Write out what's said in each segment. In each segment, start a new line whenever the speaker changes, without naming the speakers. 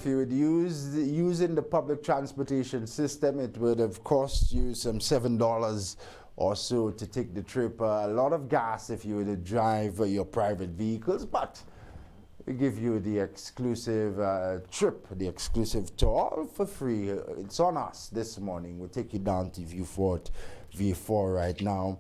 if you would using the public transportation system, it would have cost you some $7 or so to take the trip. A lot of gas if you were to drive your private vehicles, but we give you the exclusive trip, the exclusive tour for free. It's on us this morning. We'll take you down to V4 right now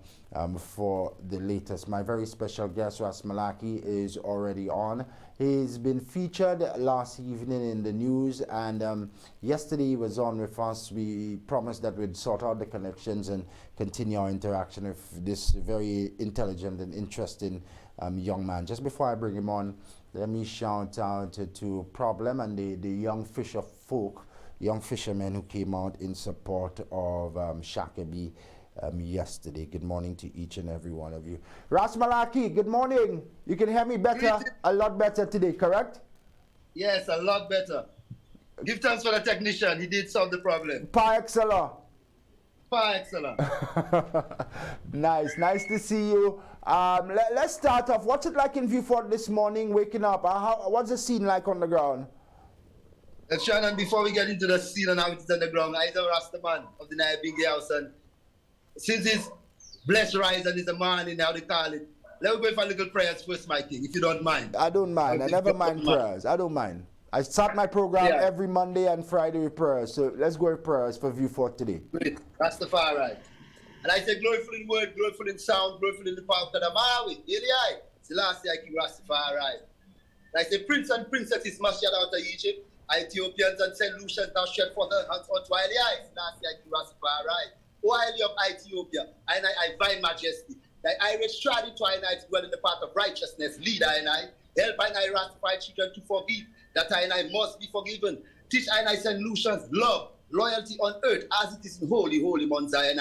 for the latest. My very special guest, Malahk, is already on. He's been featured last evening in the news, and yesterday he was on with us. We promised that we'd sort out the connections and continue our interaction with this very intelligent and interesting young man. Just before I bring him on, let me shout out to Problem and the young fisher folk, young fishermen who came out in support of Shakaby yesterday. Good morning to each and every one of you. Malahk, good morning. You can hear me better, a lot better today, correct?
Yes, a lot better. Give thanks for the technician. He did solve the problem.
Par excellence.
Par excellence.
Nice to see you. Let's start off. What's it like in Vieux this morning, waking up? What's the scene like on the ground?
Shannon, before we get into the scene and how it's on the ground, I'm a Rasta man of the Night Big House, and since it's blessed rise and it's a morning, how they call it, let me go for a little prayers first, my king, if you don't mind.
I don't mind. I never mind prayers. I don't mind. I start my program every Monday and Friday with prayers. So let's go with prayers for Vieux today.
Great. Rastafari. And I say gloriful in word, gloriful in sound, gloriful in the power of the Maui. Eli. It's the last year I keep Rastafari. And I say prince and princesses must shed out of Egypt. Ethiopians and St. Lucians now shed forth their hands unto Eli. It's the last year I keep Rastafari. O Highly of Ethiopia, and I find majesty. Thy Irish stride to I to dwell in the path of righteousness. Lead I help I Rastafari children to forgive, that I must be forgiven. Teach I St. Lucians love, loyalty on earth as it is in holy Mount Zion.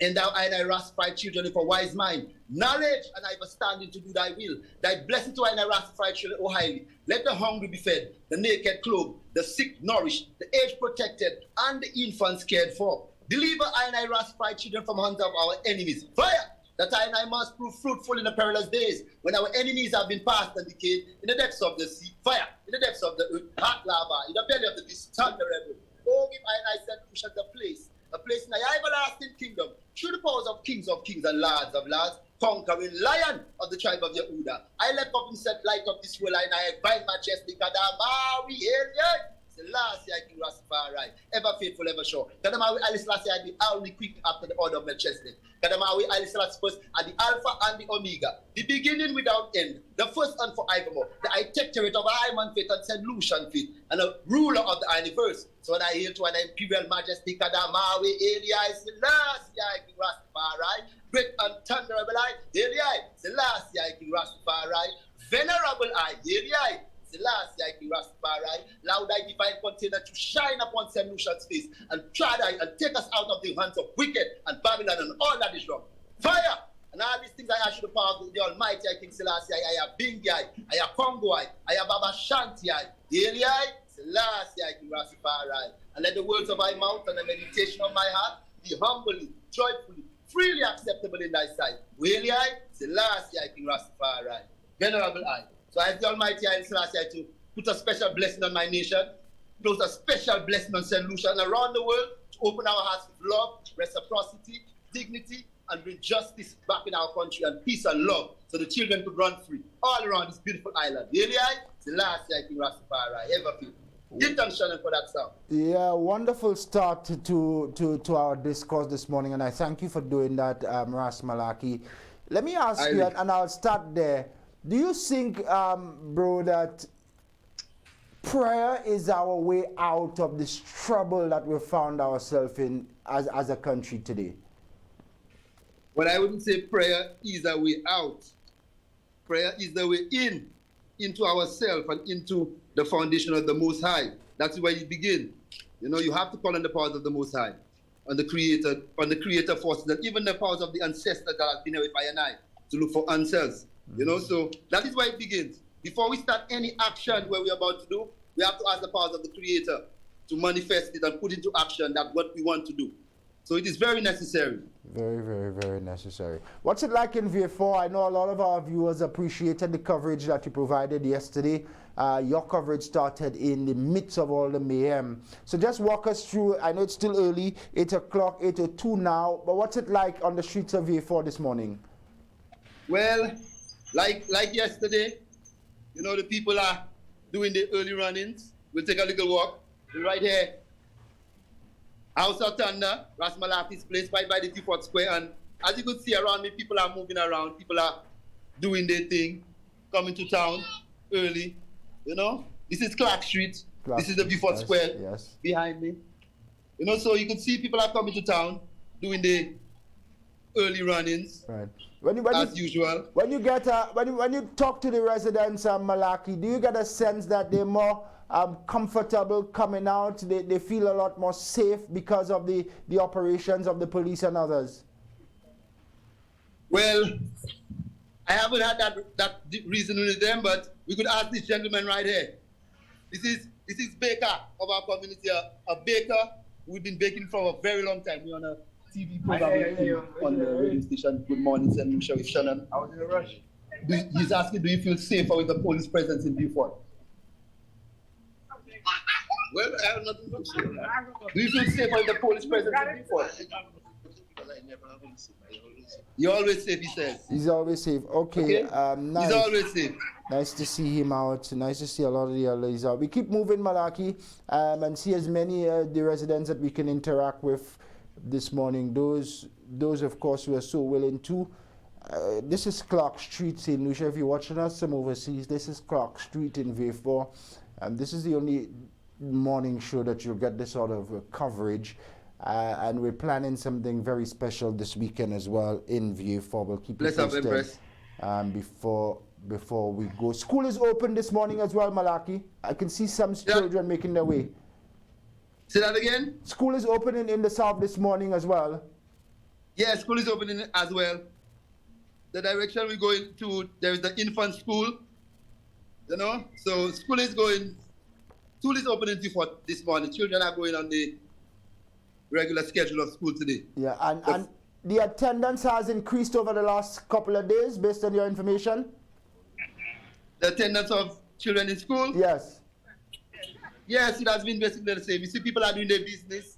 And thou I Rastafari children with a wise mind, knowledge and understanding to do thy will. Thy blessing to I Rastafari children, O Highly. Let the hungry be fed, the naked clothed, the sick nourished, the aged protected, and the infants cared for. Deliver I Rastafari children from hands of our enemies. Fire! That I must prove fruitful in the perilous days, when our enemies have been past and decayed, in the depths of the sea. Fire! In the depths of the earth, hot lava, in the belly of the beast, thunder rebel. Oh, give I St. Lucian a place in the everlasting kingdom, through the powers of kings and lords of lords, conquering lion of the tribe of Yehuda. I left up and set light of this world, and I bind majestic Adamawi Alien. The last year I King Rastafari, ever faithful, ever sure. Kadamawi Ali Selassie I the only quick after the order of Melchizedek. Kadamawi Ali Selassie first are the Alpha and the Omega, the beginning without end, the first and forevermore, the Architecturate of Iron Faith and St. Lucian Faith, and the ruler of the universe. So when I hail to an imperial majesty, Kadamawi Eli Selassie I King Rastafari, great and thunderable I, Eli Selassie I King Rastafari, venerable I, Eli. The last year I King Rastafari, loud I divine container to shine upon St. Lucian's face and try and take us out of the hands of wicked and Babylon and all that is wrong. Fire! And all these things I ask you the power of the Almighty, I King Selassie, I have Bingi, I have Congo, I have Baba Shanti, Eli, Selassie, I King Rastafari. And let the words of my mouth and the meditation of my heart be humbly, joyfully, freely acceptable in thy sight. Eli, Selassie, I King Rastafari. Venerable I. So I ask the Almighty I Selassie to put a special blessing on my nation, put a special blessing on St. Lucia and around the world, to open our hearts with love, reciprocity, dignity, and bring justice back in our country and peace and love, so the children could run free all around this beautiful island. Really, the last year I King Rastafari, ever feel. Give thanks, Shannon, for that sound.
Yeah, wonderful start to our discourse this morning, and I thank you for doing that, Malahk. Let me ask you, and I'll start there. Do you think, bro, that prayer is our way out of this trouble that we found ourselves in as a country today?
Well, I wouldn't say prayer is a way out. Prayer is the way into ourselves and into the foundation of the Most High. That's where you begin. You know, you have to call on the powers of the Most High, on the creator forces, and even the powers of the ancestors that have been here with I and I, to look for answers. You know, so that is where it begins. Before we start any action where we're about to do, we have to ask the powers of the Creator to manifest it and put into action that what we want to do. So it is very necessary.
Very, very, very necessary. What's it like in Vieux? I know a lot of our viewers appreciated the coverage that you provided yesterday. Your coverage started in the midst of all the mayhem. So just walk us through. I know it's still early, 8 o'clock, 8:02 now, but what's it like on the streets of Vieux this morning?
Well, like yesterday, you know, the people are doing the early run-ins. We'll take a little walk. We're right here. House of Thunder, Malahk's place, right by the T-Fort Square. And as you could see around me, people are moving around. People are doing their thing, coming to town early. You know, this is Clark Street. This is the T-Fort Square behind me. You know, so you can see people are coming to town, doing the early run-ins.
Right.
As usual.
When you talk to the residents of Malahk, do you get a sense that they're more comfortable coming out? They feel a lot more safe because of the operations of the police and others?
Well, I haven't had that reasoning with them, but we could ask this gentleman right here. This is Baker of our community, a baker. We've been baking for a very long time. We're on a TV program on the radio station. Good morning, St. Lucia with Shannon. I was in a rush. He's asking, do you feel safer with the police presence in Beaufort? Well, I have nothing to say. Do you feel safer with the police presence in Beaufort? You're always safe, he says.
He's always safe. Okay. Nice.
He's always safe.
Nice to see him out. Nice to see a lot of the others out. We keep moving, Malahk, and see as many the residents that we can interact with this morning. Those of course, who are so willing to. This is Clark Street, St. Lucia. If you're watching us from overseas, this is Clark Street in Vieux. This is the only morning show that you'll get this sort of coverage. And we're planning something very special this weekend as well in Vieux. We'll keep you posted before we go. School is open this morning as well, Malahk. I can see some children making their way.
Say that again?
School is opening in the south this morning as well.
Yeah, school is opening as well. The direction we're going to, there is the infant school, you know. So school is opening this morning. Children are going on the regular schedule of school today.
Yeah, and the attendance has increased over the last couple of days based on your information?
The attendance of children in school?
Yes.
Yes, it has been basically the same. You see, people are doing their business,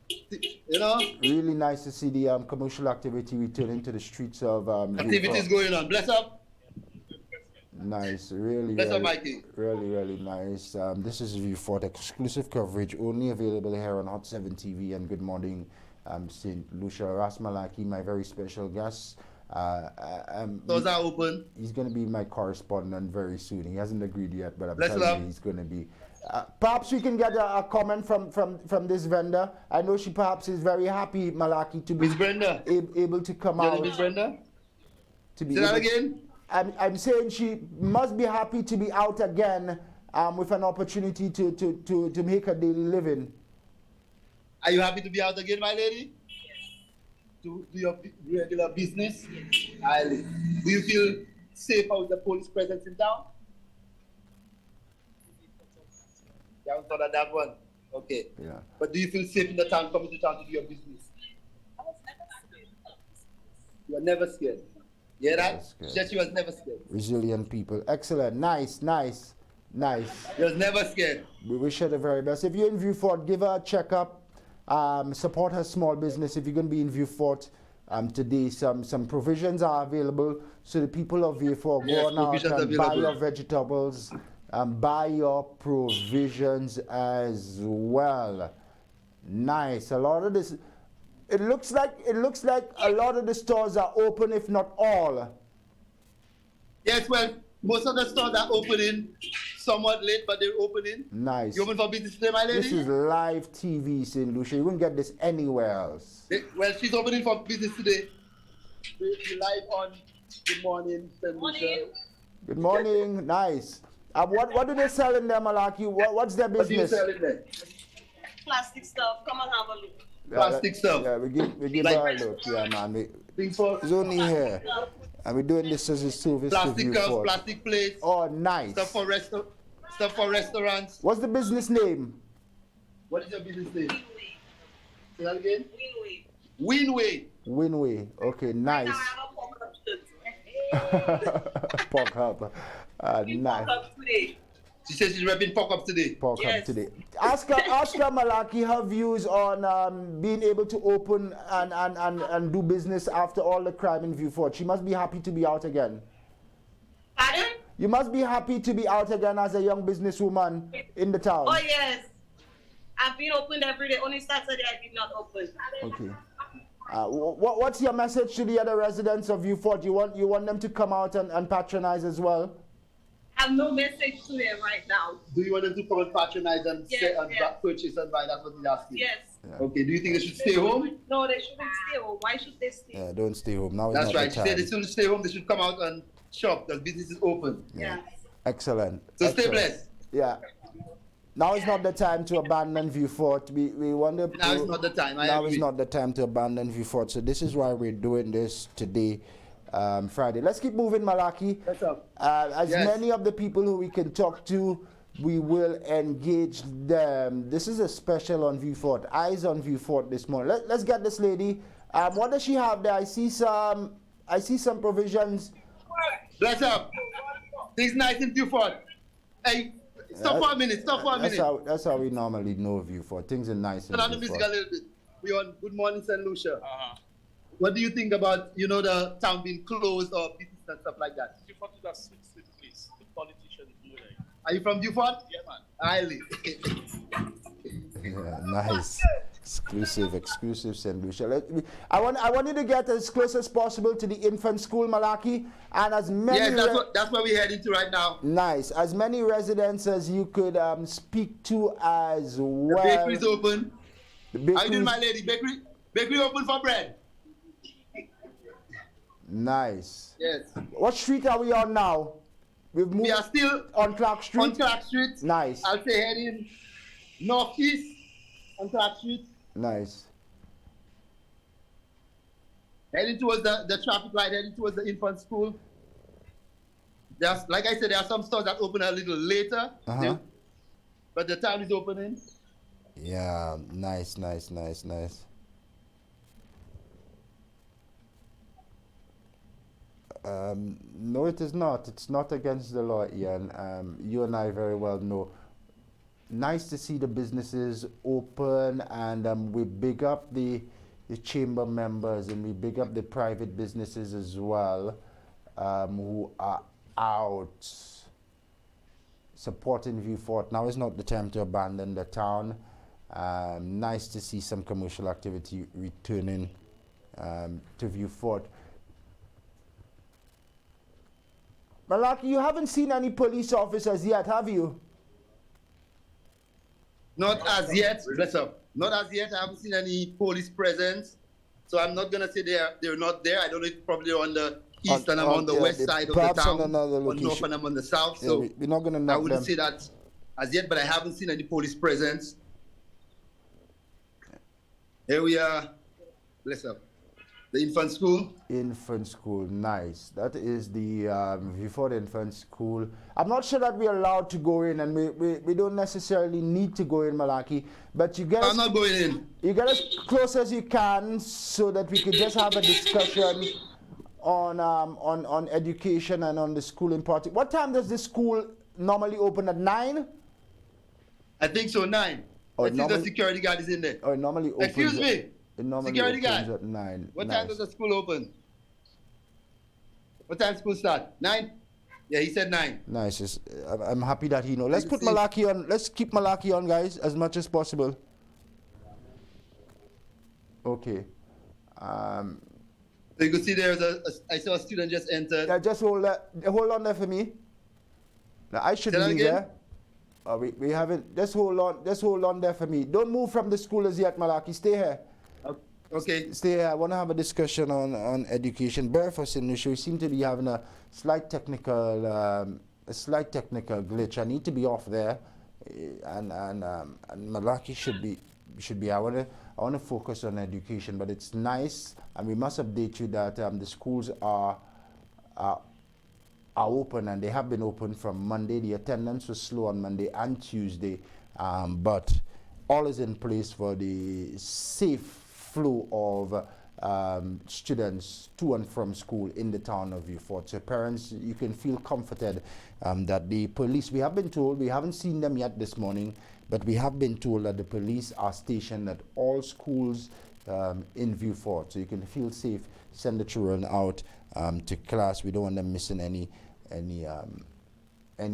you know.
Really nice to see the commercial activity returning to the streets of
activities going on. Bless up.
Nice, really,
Bless
really,
up, Mikey.
really nice. This is Vieux exclusive coverage, only available here on Hot 7 TV and Good Morning St. Lucia. Malahk, my very special guest.
Those are open.
He's going to be my correspondent very soon. He hasn't agreed yet, but I'm
Bless
telling
love.
you he's going to be. Perhaps we can get a comment from this vendor. I know she perhaps is very happy, Malahk, to be able to come out.
Miss Brenda?
To be
Say that again?
I'm saying she must be happy to be out again with an opportunity to make a daily living.
Are you happy to be out again, my lady? To do your regular business? Highly. Do you feel safer with the police presence in town? You haven't thought of that one? Okay.
Yeah.
But do you feel safe in the town, coming to town to do your business?
I was never scared.
You are never scared. You hear that? She was never scared.
Resilient people. Excellent. Nice.
You was never scared.
We wish her the very best. If you're in Vieux, give her a checkup. Support her small business. If you're going to be in Vieux today, some provisions are available. So the people of Vieux go on out and buy your vegetables. Buy your provisions as well. Nice. A lot of this. It looks like a lot of the stores are open, if not all.
Yes, well, most of the stores are opening somewhat late, but they're opening.
Nice.
You open for business today, my lady?
This is live TV, St. Lucia. You won't get this anywhere else.
Well, she's opening for business today. We're live on Good Morning, St. Lucia.
Good morning. Nice. What do they sell in there, Malahk? What's their business?
What do you sell in there?
Plastic stuff. Come and have a look.
Plastic stuff.
Yeah, we give her a look. Yeah, man. It's only here. And we're doing this as a service.
Plastic cups, plastic plates.
Oh, nice.
Stuff for restaurants.
What's the business name?
What is your business name? Say that again?
Greenway.
Winway.
Winway. Okay,
Right
nice.
now I have a pop-up shirt.
Pork hub.
We
Nice.
pop-up today.
She says she's repping pop-up today.
Pork hub
Yes.
today. Ask her, Malahk, her views on being able to open and do business after all the crime in Vieux Fort. She must be happy to be out again.
Pardon?
You must be happy to be out again as a young businesswoman in the town.
Oh yes. I've been open every day. Only Saturday I did not open.
Okay. What's your message to the other residents of Vieux Fort? You want them to come out and patronize as well?
I have no message to them right now.
Do you want them to come and patronize and,
Yes, yes.
purchase and buy? That's what he's asking.
Yes.
Yeah.
Okay, do you think they should stay home?
No, they shouldn't stay home. Why should they stay?
Yeah, don't stay home. Now is
That's
not
right.
the
She said they
time.
shouldn't stay home. They should come out and shop. The business is open.
Yeah.
Excellent.
So stay
Excellent.
blessed.
Yeah. Now is not the time to abandon Vieux Fort. We wonder.
Now is not the time. I
Now
agree.
is not the time to abandon Vieux Fort. So this is why we're doing this today, Friday. Let's keep moving, Malahk.
What's up?
As
Yes.
many of the people who we can talk to, we will engage them. This is a special on Vieux Fort. Eyes on Vieux Fort this morning. Let's get this lady. What does she have there? I see some provisions.
Bless up. Things nice in Vieux Fort. Hey, stop for a minute. Stop for a minute.
That's how we normally know Vieux Fort. Things are nice. in
Turn on the
Vieux
music
Fort.
a little bit. We on Good Morning St. Lucia.
Uh-huh.
What do you think about, the town being closed or business and stuff like that?
Vieux Fort is a sweet place. The politicians do like.
Are you from Vieux Fort?
Yeah, man.
Highly.
Yeah, nice. Exclusive St. Lucia. I want you to get as close as possible to the infant school, Malahk, and as many.
Yes, that's what we're heading to right now.
Nice. As many residents as you could speak to as
The
well.
bakery's open.
The
How you doing,
bakery's-
my lady? Bakery open for bread.
Nice.
Yes.
What street are we on now? We've moved
We are still
on Clark Street.
on Clark Street.
Nice.
I'll say heading northeast on Clark Street.
Nice.
Heading towards the traffic light, heading towards the infant school. There's, like I said, there are some stores that open a little later.
Uh-huh.
But the town is opening.
Yeah. Nice. No, it is not. It's not against the law, Ian. You and I very well know. Nice to see the businesses open, and we big up the chamber members, and we big up the private businesses as well, who are out supporting Vieux Fort. Now is not the time to abandon the town. Nice to see some commercial activity returning to Vieux Fort. Malahk, you haven't seen any police officers yet, have you?
Not as yet. Bless up. Not as yet. I haven't seen any police presence. So I'm not gonna say they're not there. I don't know if probably on the east and I'm on the west side of the
perhaps
town.
on another
On north
location.
and I'm on the south.
Yeah,
So
we're not going to
I
knock
wouldn't
them.
say that as yet, but I haven't seen any police presence. Here we are. Bless up. The infant school.
Infant school, nice. That is the Vieux Fort infant school. I'm not sure that we're allowed to go in, and we don't necessarily need to go in, Malahk, but you get
I'm not going in.
you get as close as you can so that we could just have a discussion on education and on the school in particular. What time does the school normally open? At 9?
I think so, 9.
Oh,
I think the
normally-
security guard is in there.
Or it normally opens.
Excuse me.
It normally
Security
opens
guy.
at 9.
What
Nice.
time does the school open? What time school start? 9? Yeah, he said 9.
Nice. I'm happy that he knows. Let's
You
put
see-
Malahk on. Let's keep Malahk on, guys, as much as possible. Okay.
So you can see there's I saw a student just entered.
Just hold on there for me. Now, I should
Say that
be
again?
there. We haven't. Just hold on there for me. Don't move from the school as yet, Malahk. Stay here.
Okay.
Stay here. I want to have a discussion on education. Bear for St. Lucia. We seem to be having a slight technical glitch. I need to be off there, and Malahk should be. I want to focus on education, but it's nice, and we must update you that the schools are open, and they have been open from Monday. The attendance was slow on Monday and Tuesday, but all is in place for the safe flow of students to and from school in the town of Vieux. So parents, you can feel comforted that the police, we have been told, we haven't seen them yet this morning, but we have been told that the police are stationed at all schools in Vieux. So you can feel safe, send the children out to class. We don't want them missing any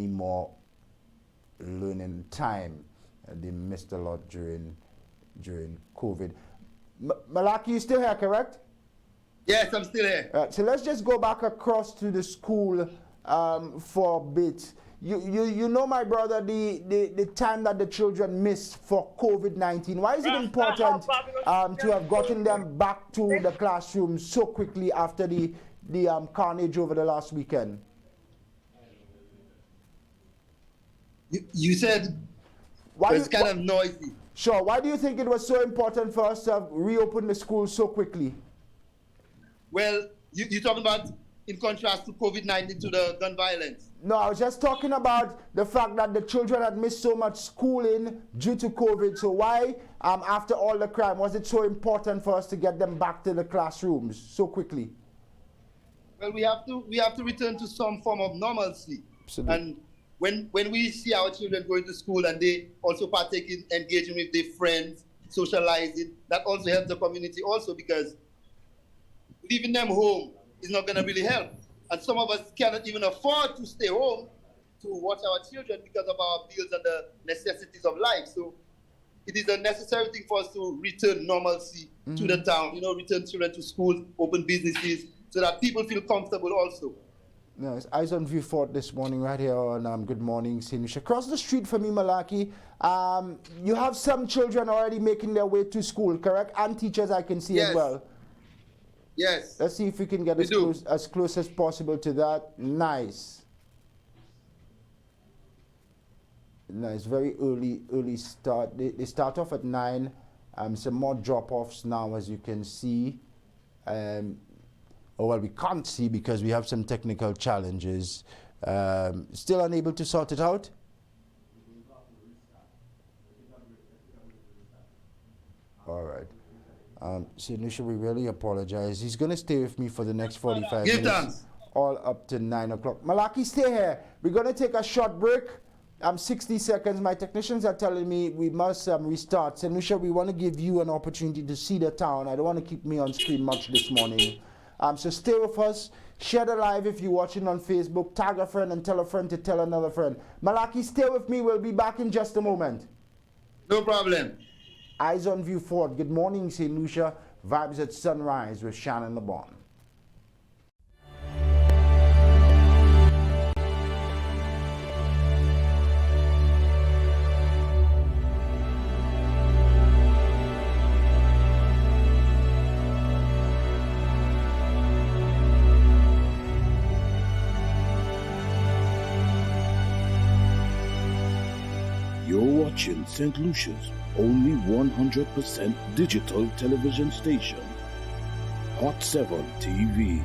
more learning time. They missed a lot during COVID. Malahk, you still here, correct?
Yes, I'm still here.
So let's just go back across to the school for a bit. You know, my brother, the time that the children miss for COVID-19. Why is it important to have gotten them back to the classroom so quickly after the carnage over the last weekend?
You said it's kind of noisy.
Sure. Why do you think it was so important for us to reopen the school so quickly?
Well, you're talking about in contrast to COVID-19, to the gun violence.
No, I was just talking about the fact that the children had missed so much schooling due to COVID. So why, after all the crime, was it so important for us to get them back to the classrooms so quickly?
Well, we have to return to some form of normalcy.
Absolutely.
And when we see our children going to school and they also partake in engaging with their friends, socializing, that also helps the community also, because leaving them home is not going to really help. And some of us cannot even afford to stay home to watch our children because of our bills and the necessities of life. So it is a necessary thing for us to return normalcy to the town, return children to school, open businesses, so that people feel comfortable also.
No, it's Eyes on Vieux Fort this morning right here on Good Morning St. Lucia. Across the street from me, Malahk, you have some children already making their way to school, correct? And teachers I can see as well.
Yes.
Let's see if we can get as close as possible to that. Nice. Nice, very early start. They start off at 9. Some more drop-offs now, as you can see. Well, we can't see because we have some technical challenges. Still unable to sort it out? All right. St. Lucia, we really apologize. He's going to stay with me for the next 45 minutes. All up to 9 o'clock. Malahk, stay here. We're going to take a short break. 60 seconds. My technicians are telling me we must restart. St. Lucia, we want to give you an opportunity to see the town. I don't want to keep me on screen much this morning. So stay with us. Share the live if you're watching on Facebook. Tag a friend and tell a friend to tell another friend. Malahk, stay with me. We'll be back in just a moment.
No problem.
Eyes on Vieux Fort. Good morning, St. Lucia. Vibes at Sunrise with Shannon LeBon.
You're watching St. Lucia's only 100% digital television station, Hot 7 TV.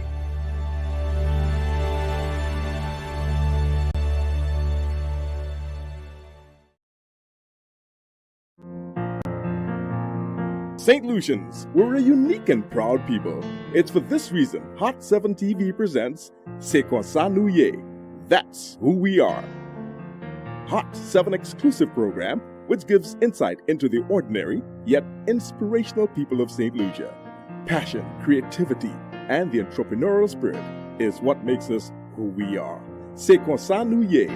St. Lucians, we're a unique and proud people. It's for this reason Hot 7 TV presents C'est quoi ça nous y est? That's who we are. Hot 7 exclusive program which gives insight into the ordinary yet inspirational people of St. Lucia. Passion, creativity, and the entrepreneurial spirit is what makes us who we are. C'est quoi ça nous y est?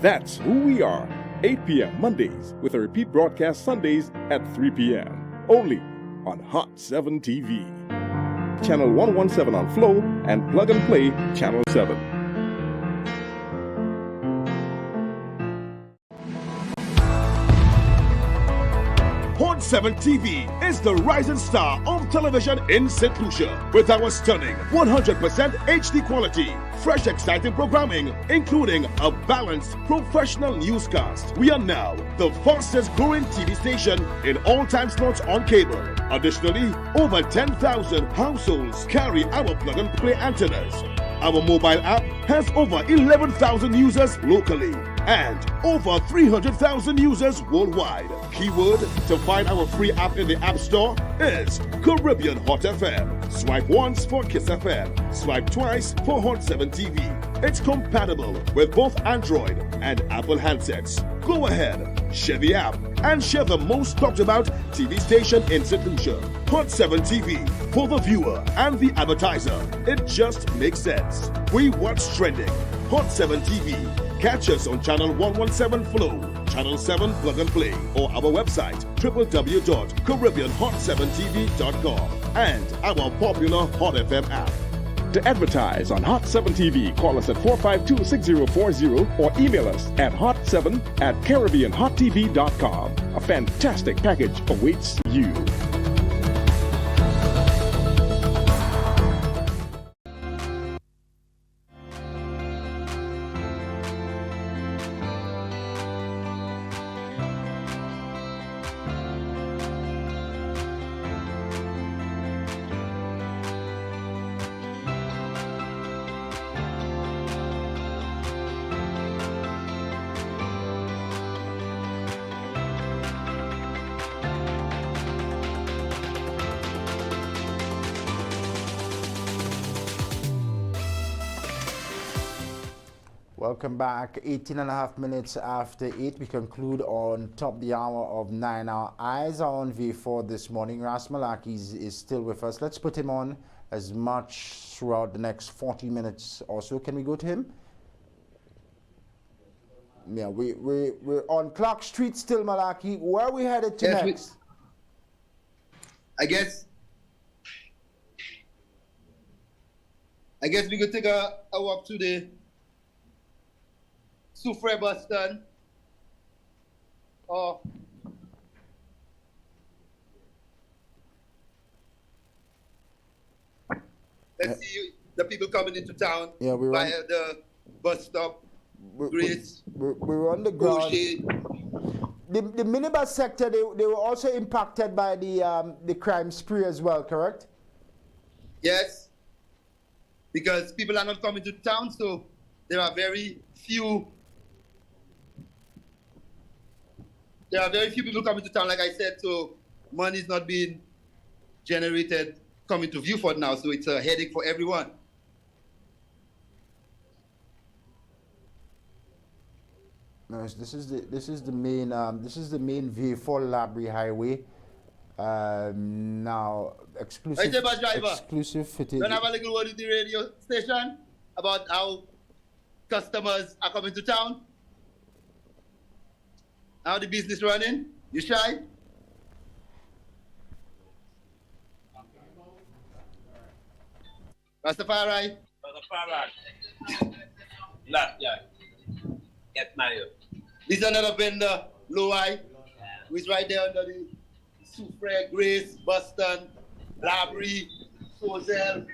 That's who we are. 8 p.m. Mondays with a repeat broadcast Sundays at 3 p.m. Only on Hot 7 TV. Channel 117 on Flow and Plug and Play Channel 7. Hot 7 TV is the rising star of television in St. Lucia with our stunning 100% HD quality, fresh exciting programming, including a balanced professional newscast. We are now the fastest growing TV station in all time slots on cable. Additionally, over 10,000 households carry our plug and play antennas. Our mobile app has over 11,000 users locally.
and over 300,000 users worldwide. Keyword to find our free app in the App Store is Caribbean Hot FM. Swipe once for Kiss FM. Swipe twice for Hot 7 TV. It's compatible with both Android and Apple handsets. Go ahead, share the app, and share the most talked about TV station in St. Lucia. Hot 7 TV, for the viewer and the advertiser. It just makes sense. We watch trending. Hot 7 TV. Catch us on channel 117 Flow, channel 7 Plug and Play, or our website www.caribbeanhot7tv.com and our popular Hot FM app.
To advertise on Hot 7 TV, call us at 452-6040 or email us at hot7@caribbeanhottv.com. A fantastic package awaits you.
Welcome back. 18 and a half minutes after 8, we conclude on top the hour of 9. Our eyes are on V4 this morning. Ras Malahk is still with us. Let's put him on as much throughout the next 40 minutes or so. Can we go to him? Yeah, we're on Clark Street still, Malahk. Where are we headed to next?
I guess we could take a walk to the Soufre bus stand. Let's see the people coming into town via the bus stop. Grace.
We're on the ground. The minibus sector, they were also impacted by the crime spree as well, correct?
Yes, because people are not coming to town, so there are very few. There are very few people coming to town, like I said, so money is not being generated coming to Vieux now, so it's a headache for everyone.
No, this is the main V4 Labrie Highway. Now exclusive fitting.
Don't have a little word in the radio station about how customers are coming to town. How the business running? You shy? Rastafari.
Last year. Get married.
This is another vendor, Loai, who is right there under the Soufre, Grace, Boston, Labrie, Sozel,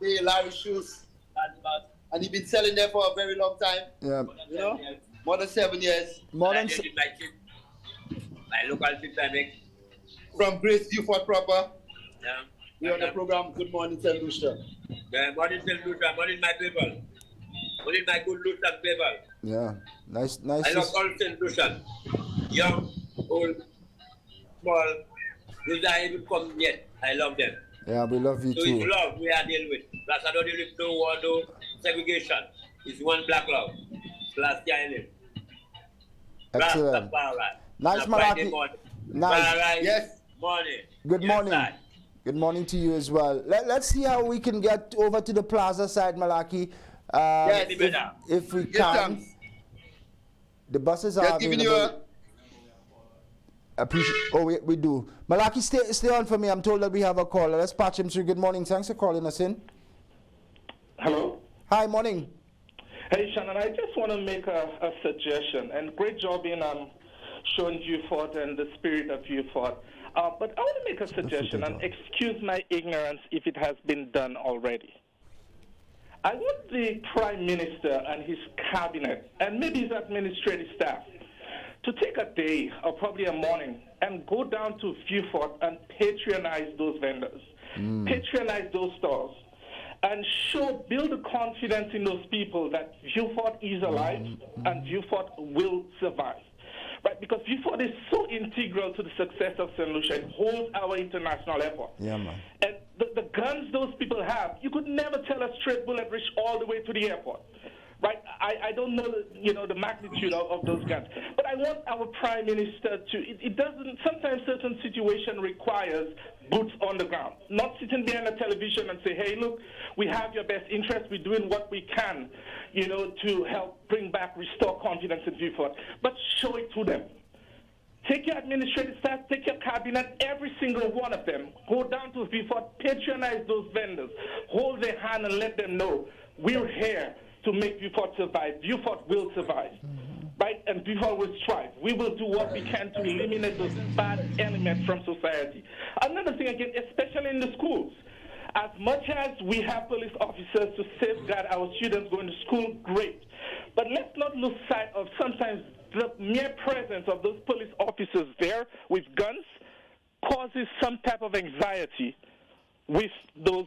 Larry Larry Shoes. And he's been selling there for a very long time.
Yeah.
You know? More than 7 years.
My local chip I make.
From Grace Vieux proper.
Yeah.
We're on the program. Good morning, St. Lucia.
Good morning, St. Lucia. Morning, my people. Morning, my good Lucian people.
Yeah. Nice.
I love all St. Lucian. Young, old, small. Those that even come yet. I love them.
Yeah, we love you
so
too.
So it's love we are dealing with. Plus I don't deal with no war, no segregation. It's one black love. Plus the island.
Excellent. Nice, Malahk. Nice.
Yes.
Morning.
Good morning. Good morning to you as well. Let's see how we can get over to the plaza side, Malahk. If we can. The buses are available. We do. Malahk, stay on for me. I'm told that we have a caller. Let's patch him through. Good morning. Thanks for calling us in.
Hello.
Hi, morning.
Hey, Shannon, I just want to make a suggestion. And great job in showing Vieux and the spirit of Vieux. But I want to make a suggestion, and excuse my ignorance if it has been done already. I want the Prime Minister and his cabinet, and maybe his administrative staff, to take a day or probably a morning and go down to Vieux and patronize those vendors, patronize those stores, and build the confidence in those people that Vieux is alive and Vieux will survive. Right, because Vieux is so integral to the success of St. Lucia. It holds our international effort.
Yeah, man.
And the guns those people have, you could never tell a straight bullet reach all the way to the airport. Right? I don't know the magnitude of those guns. But I want our Prime Minister to, it doesn't, sometimes certain situation requires boots on the ground. Not sitting behind a television and say, hey, look, we have your best interest. We're doing what we can, to help restore confidence in Vieux, but show it to them. Take your administrative staff, take your cabinet, every single one of them. Go down to Vieux, patronize those vendors, hold their hand and let them know we're here to make Vieux survive. Vieux will survive, right? And Vieux will strive. We will do what we can to eliminate those bad elements from society. Another thing again, especially in the schools, as much as we have police officers to safeguard our students going to school, great. But let's not lose sight of sometimes the mere presence of those police officers there with guns causes some type of anxiety with those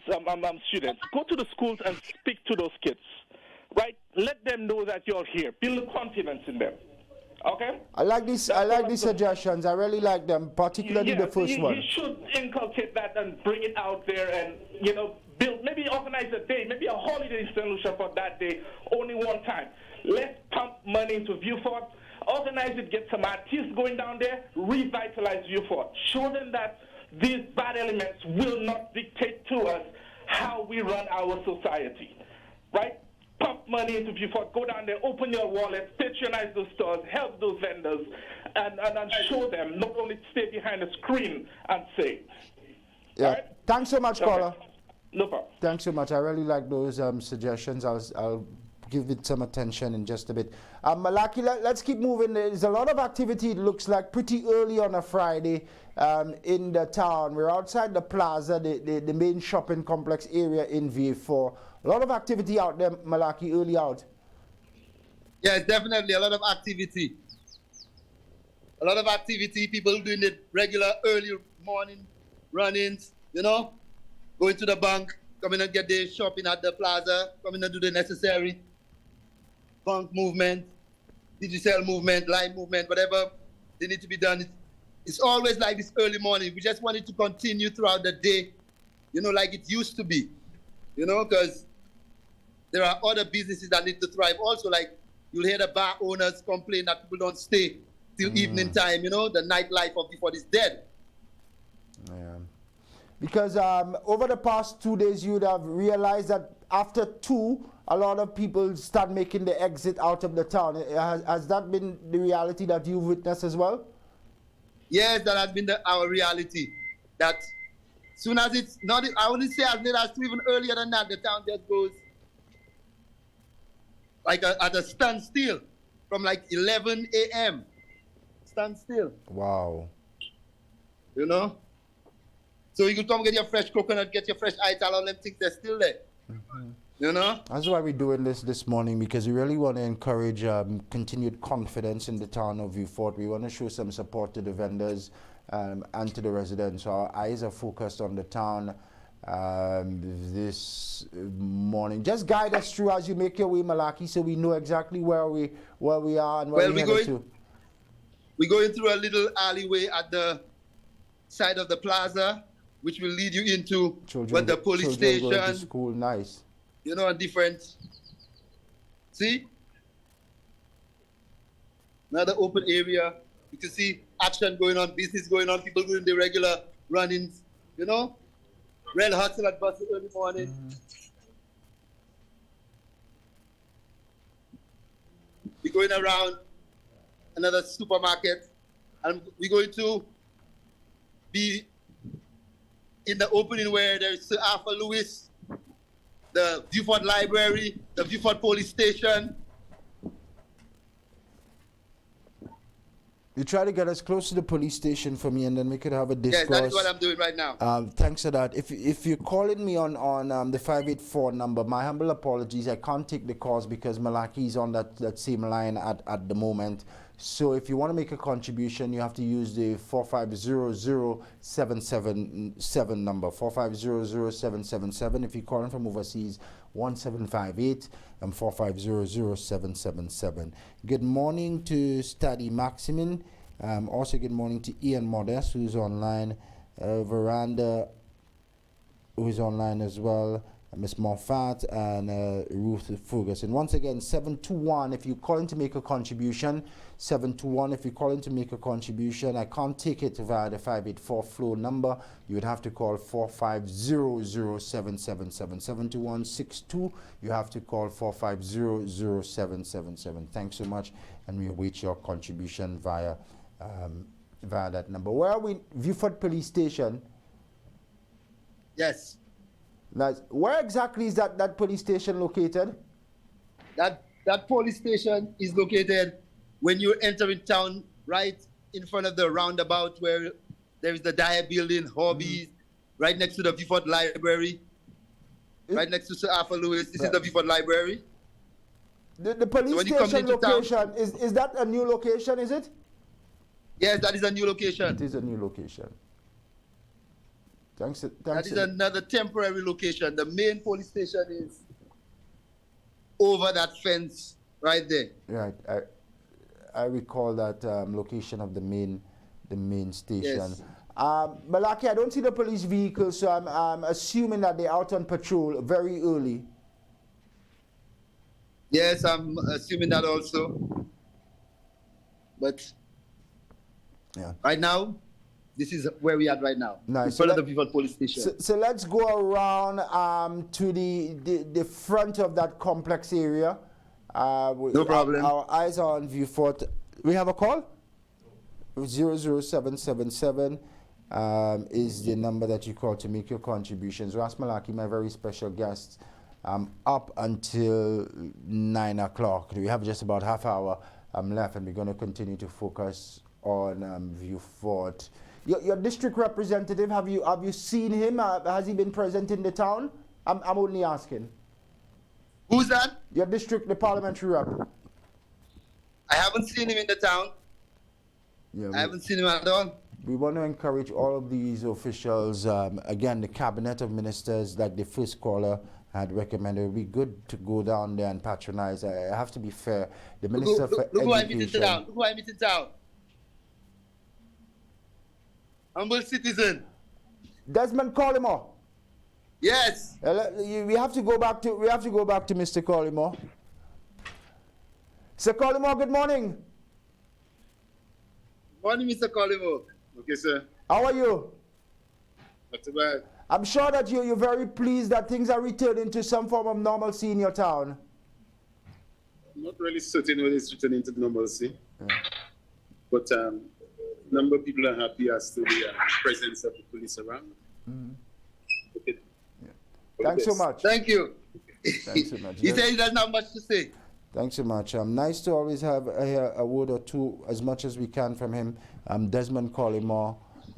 students. Go to the schools and speak to those kids, right? Let them know that you're here. Build confidence in them. Okay?
I like these suggestions. I really like them, particularly the first one.
You should inculcate that and bring it out there and, build, maybe organize a day, maybe a holiday in St. Lucia for that day, only one time. Let's pump money into Vieux, organize it, get some artists going down there, revitalize Vieux. Show them that these bad elements will not dictate to us how we run our society, right? Pump money into Vieux, go down there, open your wallet, patronize those stores, help those vendors, and show them, not only stay behind a screen and say.
Yeah.
Right?
Thanks so much, caller.
Okay. No problem.
Thanks so much. I really like those suggestions. I'll give it some attention in just a bit. Malahk, let's keep moving. There's a lot of activity, it looks like, pretty early on a Friday in the town. We're outside the plaza, the main shopping complex area in Vieux. A lot of activity out there, Malahk, early out.
Yes, definitely a lot of activity. A lot of activity, people doing the regular early morning run-ins, going to the bank, coming and get their shopping at the plaza, coming and do the necessary bank movement, digital movement, line movement, whatever they need to be done. It's always like this early morning. We just want it to continue throughout the day, like it used to be, because there are other businesses that need to thrive also. Like you'll hear the bar owners complain that people don't stay till evening time, the nightlife of Vieux is dead.
Yeah. Because over the past 2 days, you would have realized that after 2, a lot of people start making the exit out of the town. Has that been the reality that you've witnessed as well?
Yes, that has been our reality. That soon as it's not, I wouldn't say as late as 2, even earlier than that, the town just goes like at a standstill from like 11 a.m. Standstill.
Wow.
So you can come get your fresh coconut, get your fresh ital, all them things, they're still there.
That's why we're doing this morning, because we really want to encourage continued confidence in the town of Vieux. We want to show some support to the vendors and to the residents. So our eyes are focused on the town this morning. Just guide us through as you make your way, Malahk, so we know exactly where we are and where we're headed to.
We're going through a little alleyway at the side of the plaza, which will lead you into the police station.
Going to school, nice.
A different. See? Another open area. You can see action going on, business going on, people doing the regular run-ins, Red hustle at bus early morning. We're going around another supermarket, and we're going to be in the opening where there's Sir Arthur Lewis, the Vieux Library, the Vieux Police Station.
You try to get us close to the police station for me, and then we could have a discourse.
Yes, that is what I'm doing right now.
Thanks for that. If you're calling me on the 584 number, my humble apologies. I can't take the calls because Malahk is on that same line at the moment. So if you want to make a contribution, you have to use the 4500777 number, 4500777. If you're calling from overseas, 1758 and 4500777. Good morning to Study Maximin. Also good morning to Ian Modest, who's online. Veranda, who's online as well. Miss Moffat and Ruth Ferguson. Once again, 721 if you're calling to make a contribution. 721 if you're calling to make a contribution. I can't take it via the 584 flow number. You would have to call 4500777. 72162. You have to call 4500777. Thanks so much, and we await your contribution via that number. Where are we? Vieux Police Station.
Yes.
Now, where exactly is that police station located?
That police station is located when you're entering town, right in front of the roundabout where there is the Dyer Building, Hobbies, right next to the Vieux Library, right next to Sir Arthur Lewis. This is the Vieux Library.
The police station location, is that a new location, is it?
Yes, that is a new location.
It is a new location. Thanks.
That is another temporary location. The main police station is over that fence right there.
Right. I recall that location of the main station.
Yes.
Malahk, I don't see the police vehicle, so I'm assuming that they're out on patrol very early.
Yes, I'm assuming that also. But
yeah,
right now, this is where we are right now.
Nice.
In front of the Vieux Police Station.
So let's go around to the front of that complex area.
No problem.
Our eyes are on Vieux. We have a call? 00777 is the number that you call to make your contributions. Ras Malahk, my very special guest, up until 9 o'clock. We have just about half hour left, and we're going to continue to focus on Vieux. Your district representative, have you seen him? Has he been present in the town? I'm only asking.
Who's that?
Your district, the parliamentary rep.
I haven't seen him in the town.
Yeah,
I haven't seen him at all.
We want to encourage all of these officials, again, the cabinet of ministers, like the first caller had recommended, it would be good to go down there and patronize. I have to be fair. The Minister for
Look who I
Education.
meet in town. Look who I meet in town. Humble citizen.
Desmond Collymore.
Yes.
We have to go back to Mr. Collymore. Sir Collymore, good morning.
Morning, Mr. Collymore. Okay, sir.
How are you?
Not too bad.
I'm sure that you're very pleased that things are returning to some form of normalcy in your town.
I'm not really certain whether it's returning to normalcy. Yeah. But number of people are happy as to the presence of the police around.
Mm-hmm.
Okay.
Yeah. Thanks so much.
Thank you.
Thanks so much.
He said he doesn't have much to say.
Thanks so much. Nice to always have a word or two, as much as we can, from him. Desmond Collymore,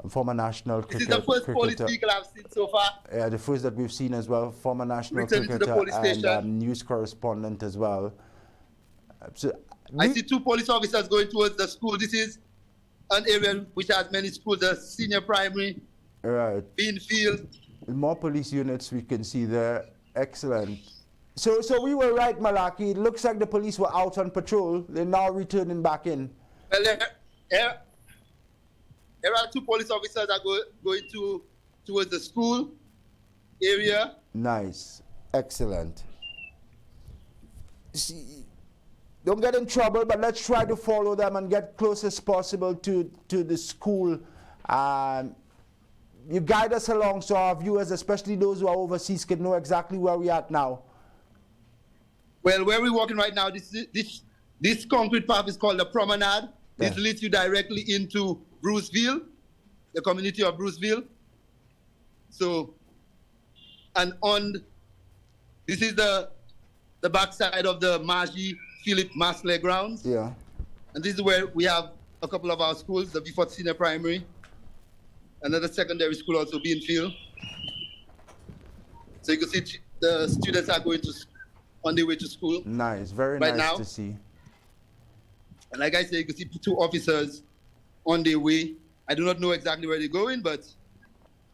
former national cricketer.
This is the first police vehicle I've seen so far.
Yeah, the first that we've seen as well. Former national cricketer and news correspondent as well. So
I see two police officers going towards the school. This is an area which has many schools, the senior primary,
right.
Beanfield.
More police units we can see there. Excellent. So we were right, Malahk. It looks like the police were out on patrol. They're now returning back in.
Well, there are two police officers that are going towards the school area.
Nice. Excellent. See, don't get in trouble, but let's try to follow them and get close as possible to the school. You guide us along so our viewers, especially those who are overseas, can know exactly where we are at now.
Well, where we're walking right now, this concrete path is called the Promenade.
Yeah.
This leads you directly into Bruceville, the community of Bruceville. So, and this is the backside of the Margie Philip Masler grounds.
Yeah.
And this is where we have a couple of our schools, the Vieux Senior Primary, another secondary school also, Beanfield. So you can see the students are going on their way to school.
Nice, very
right
nice
now.
to see.
And like I said, you can see 2 officers on their way. I do not know exactly where they're going, but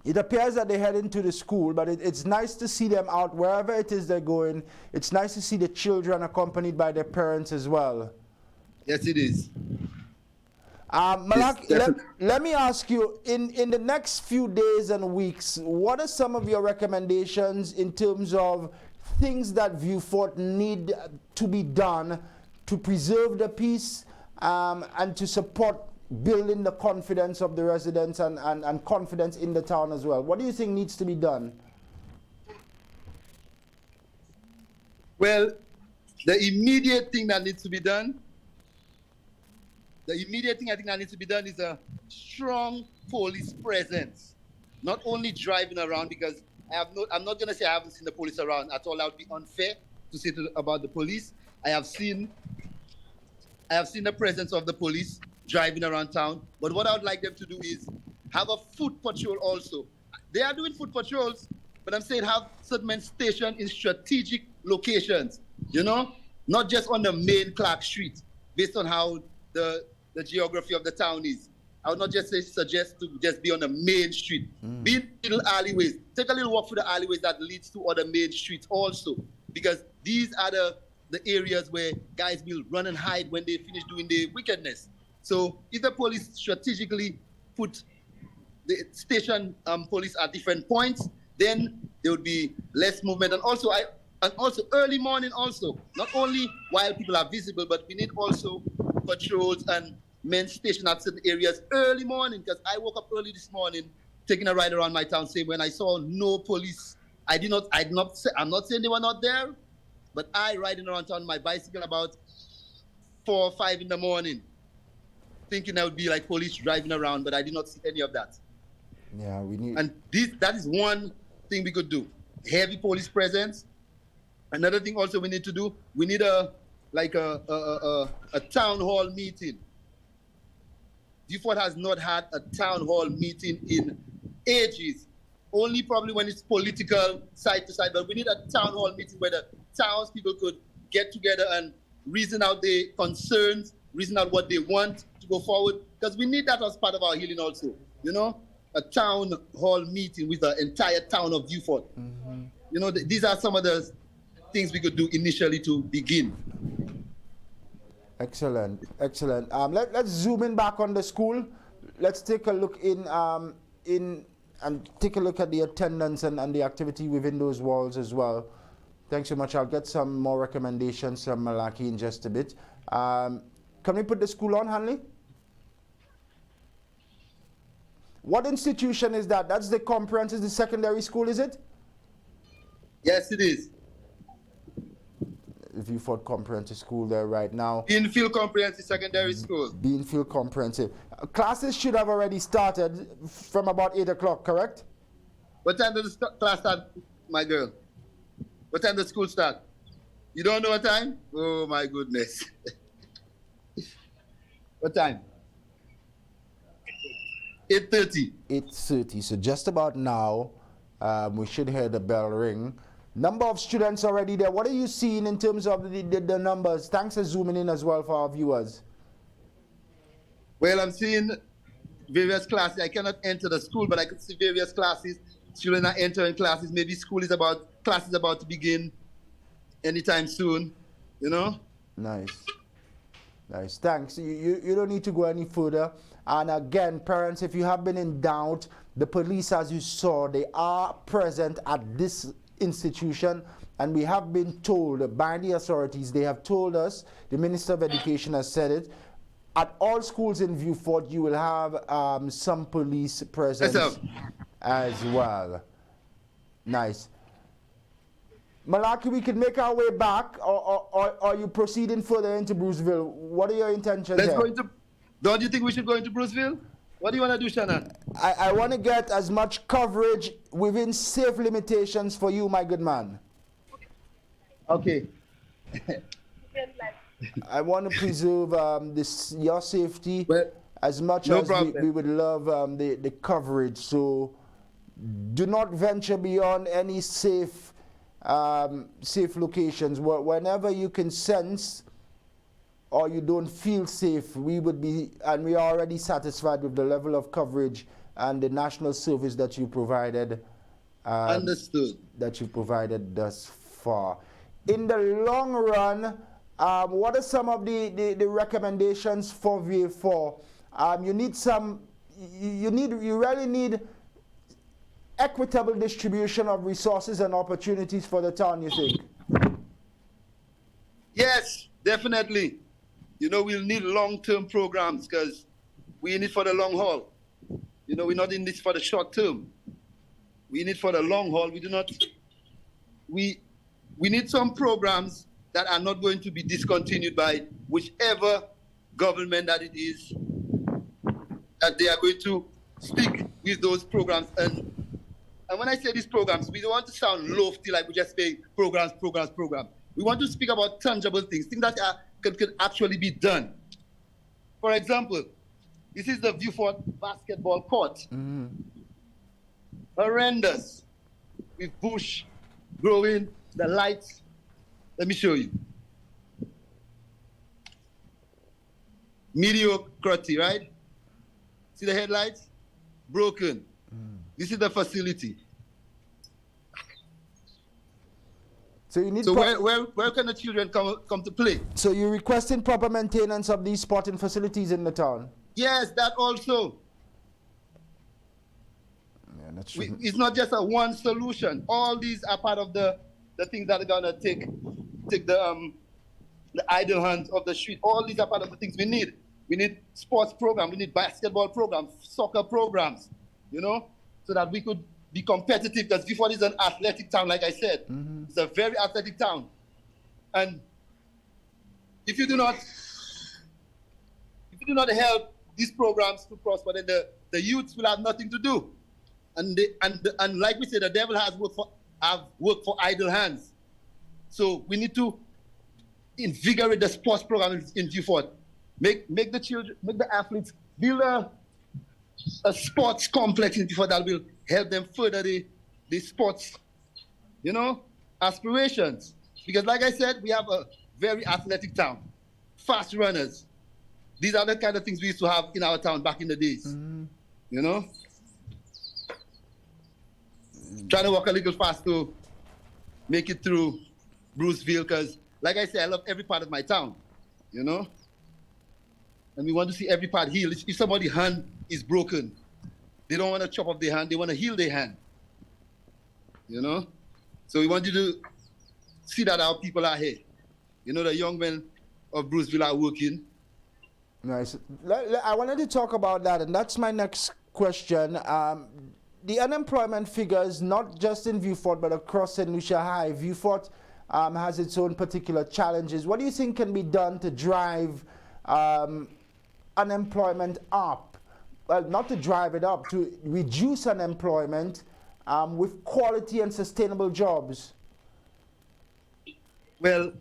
it appears that they're heading to the school, but it's nice to see them out wherever it is they're going. It's nice to see the children accompanied by their parents as well.
yes, it is.
Malahk,
Yes,
let me ask you, in the next few days and weeks, what are some of your recommendations in terms of things that Vieux Fort need to be done to preserve the peace and to support building the confidence of the residents and confidence in the town as well? What do you think needs to be done?
Well, the immediate thing that needs to be done, I think that needs to be done is a strong police presence. Not only driving around, because I'm not going to say I haven't seen the police around at all. That would be unfair to say about the police. I have seen the presence of the police driving around town. But what I would like them to do is have a foot patrol also. They are doing foot patrols, but I'm saying have certain men stationed in strategic locations, you know, not just on the main Clark Street, based on how the geography of the town is. I would not just suggest to just be on the main street. Be in little alleyways. Take a little walk through the alleyways that leads to other main streets also, because these are the areas where guys will run and hide when they finish doing their wickedness. So if the police strategically put the station police at different points, then there would be less movement. And also early morning also, not only while people are visible, but we need also patrols and men stationed at certain areas early morning, because I woke up early this morning taking a ride around my town, saying when I saw no police, I'm not saying they were not there, but I riding around town on my bicycle about 4 or 5 in the morning, thinking I would be like police driving around, but I did not see any of that.
Yeah, we need.
And that is one thing we could do: heavy police presence. Another thing also we need to do: we need a town hall meeting. Vieux Fort has not had a town hall meeting in ages. Only probably when it's political side to side. But we need a town hall meeting where the townspeople could get together and reason out their concerns, reason out what they want to go forward. Because we need that as part of our healing also. You know, a town hall meeting with the entire town of Vieux Fort. Mm-hmm. You know, these are some of the things we could do initially to begin.
Excellent, excellent. Let's zoom in back on the school. Let's take a look in and take a look at the attendance and the activity within those walls as well. Thanks so much. I'll get some more recommendations from Malahk in just a bit. Can we put the school on, Hanley? What institution is that? That's the comprehensive, the secondary school, is it?
Yes, it is.
Vieux Fort Comprehensive School there right now.
Beanfield Comprehensive Secondary School.
Beanfield Comprehensive. Classes should have already started from about 8 o'clock, correct?
What time does the class start, my girl? What time does school start? You don't know what time? Oh, my goodness. What time? 8:30.
8:30. So just about now, we should hear the bell ring. Number of students already there. What are you seeing in terms of the numbers? Thanks for zooming in as well for our viewers.
Well, I'm seeing various classes. I cannot enter the school, but I can see various classes. Children are entering classes. Maybe class is about to begin anytime soon, you know?
Nice. Nice. Thanks. You don't need to go any further. And again, parents, if you have been in doubt, the police, as you saw, they are present at this institution, and we have been told by the authorities, they have told us, the Minister of Education has said it, at all schools in Vieux Fort you will have some police presence as well. Nice. Malahk, we can make our way back, or are you proceeding further into Bruceville? What are your intentions here?
Don't you think we should go into Bruceville? What do you want to do, Shannon?
I want to get as much coverage within safe limitations for you, my good man.
Okay.
I want to preserve your safety as much
no
as
problem.
we would love the coverage. So do not venture beyond any safe locations. Whenever you can sense or you don't feel safe, we would be, and we are already satisfied with the level of coverage and the national service that you provided.
Understood.
That you provided thus far. In the long run, what are some of the recommendations for Vieux? You really need equitable distribution of resources and opportunities for the town, you think?
Yes, definitely. You know, we'll need long-term programs because we're in it for the long haul. You know, we're not in this for the short term. We need for the long haul. We need some programs that are not going to be discontinued by whichever government that it is, that they are going to stick with those programs. And when I say these programs, we don't want to sound lofty like we just say programs. We want to speak about tangible things that can actually be done. For example, this is the Vieux basketball court. Horrendous, with bush growing, the lights. Let me show you. Mediocrity, right? See the headlights? Broken. This is the facility.
So you need.
So where can the children come to play?
So you're requesting proper maintenance of these sporting facilities in the town?
Yes, that also.
Yeah, that shouldn't.
It's not just a one solution. All these are part of the things that are gonna take the idle hands of the street. All these are part of the things we need. We need sports programs. We need basketball programs, soccer programs. You know, so that we could be competitive. Because Vieux is an athletic town, like I said. It's a very athletic town. And if you do not help these programs to prosper, then the youths will have nothing to do. And like we said, the devil has worked for idle hands. So we need to invigorate the sports program in Vieux. Make the children, make the athletes build a sports complex in Vieux that will help them further the sports, you know, aspirations. Because like I said, we have a very athletic town, fast runners. These are the kind of things we used to have in our town back in the days, you know? Trying to walk a little fast to make it through Bruceville, because like I said, I love every part of my town, you know? And we want to see every part healed. If somebody's hand is broken, they don't want to chop off their hand, they want to heal their hand, you know? So we want you to see that our people are here. You know, the young men of Bruceville are working.
Nice. I wanted to talk about that, and that's my next question. The unemployment figures, not just in Vieux, but across St. Lucia High. Vieux has its own particular challenges. What do you think can be done to drive unemployment up? Well, not to drive it up, to reduce unemployment with quality and sustainable jobs?
Well,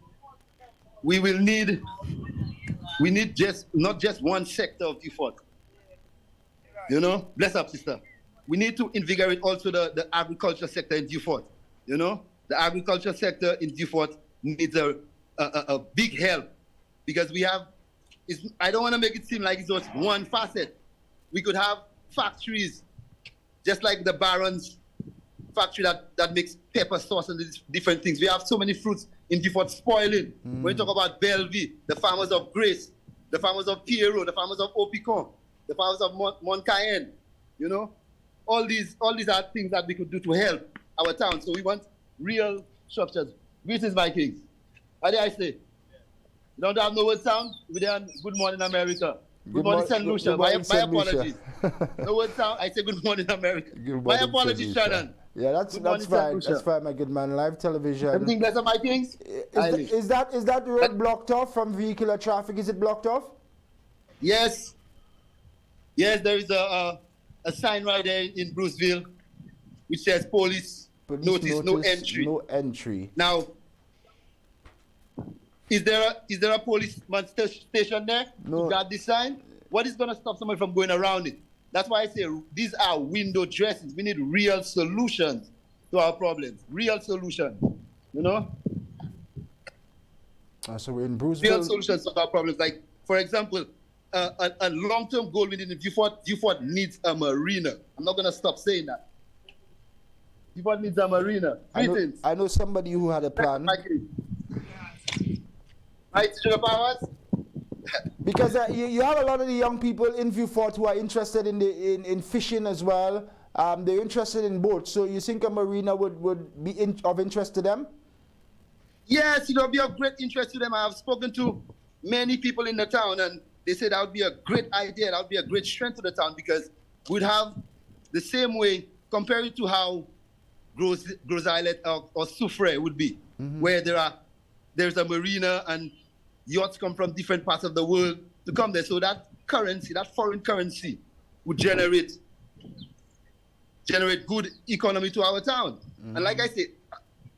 we need not just one sector of Vieux. You know, bless up, sister. We need to invigorate also the agriculture sector in Vieux. You know, the agriculture sector in Vieux needs a big help, because I don't want to make it seem like it's just one facet. We could have factories, just like the Baron's factory that makes pepper sauce and these different things. We have so many fruits in Vieux spoiling. When you talk about Bellevue, the farmers of Grace, the farmers of Pierrot, the farmers of Opicon, the farmers of Montcayenne, you know, all these are things that we could do to help our town. So we want real structures. Greetings, my kings. How do I say? You don't have no word sound? We're there on Good Morning America. Good morning, St. Lucia. My apologies. No word sound? I say good morning, America. My apologies, Shannon.
Yeah, that's fine. That's fine, my good man. Live television.
Everything blessed, my kings?
Is that road blocked off from vehicular traffic? Is it blocked off?
Yes. Yes, there is a sign right there in Bruceville which says police notice, no entry.
No entry.
Now, is there a policeman station there to guard this sign? What is going to stop somebody from going around it? That's why I say these are window dressings. We need real solutions to our problems. Real solutions, you know?
So we're in
Real
Bruceville.
solutions to our problems. Like, for example, a long-term goal within the Vieux Fort needs a marina. I'm not going to stop saying that. Vieux Fort needs a marina. Greetings.
I know somebody who had a plan.
Right, Sugar Powers?
Because you have a lot of the young people in Vieux Fort who are interested in fishing as well. They're interested in boats. So you think a marina would be of interest to them?
Yes, it will be of great interest to them. I have spoken to many people in the town, and they said that would be a great idea. That would be a great strength to the town, because we'd have the same way, compared to how Gros Islet or Soufrière would be, where there's a marina and yachts come from different parts of the world to come there. So that currency, that foreign currency, would generate good economy to our town. And like I said,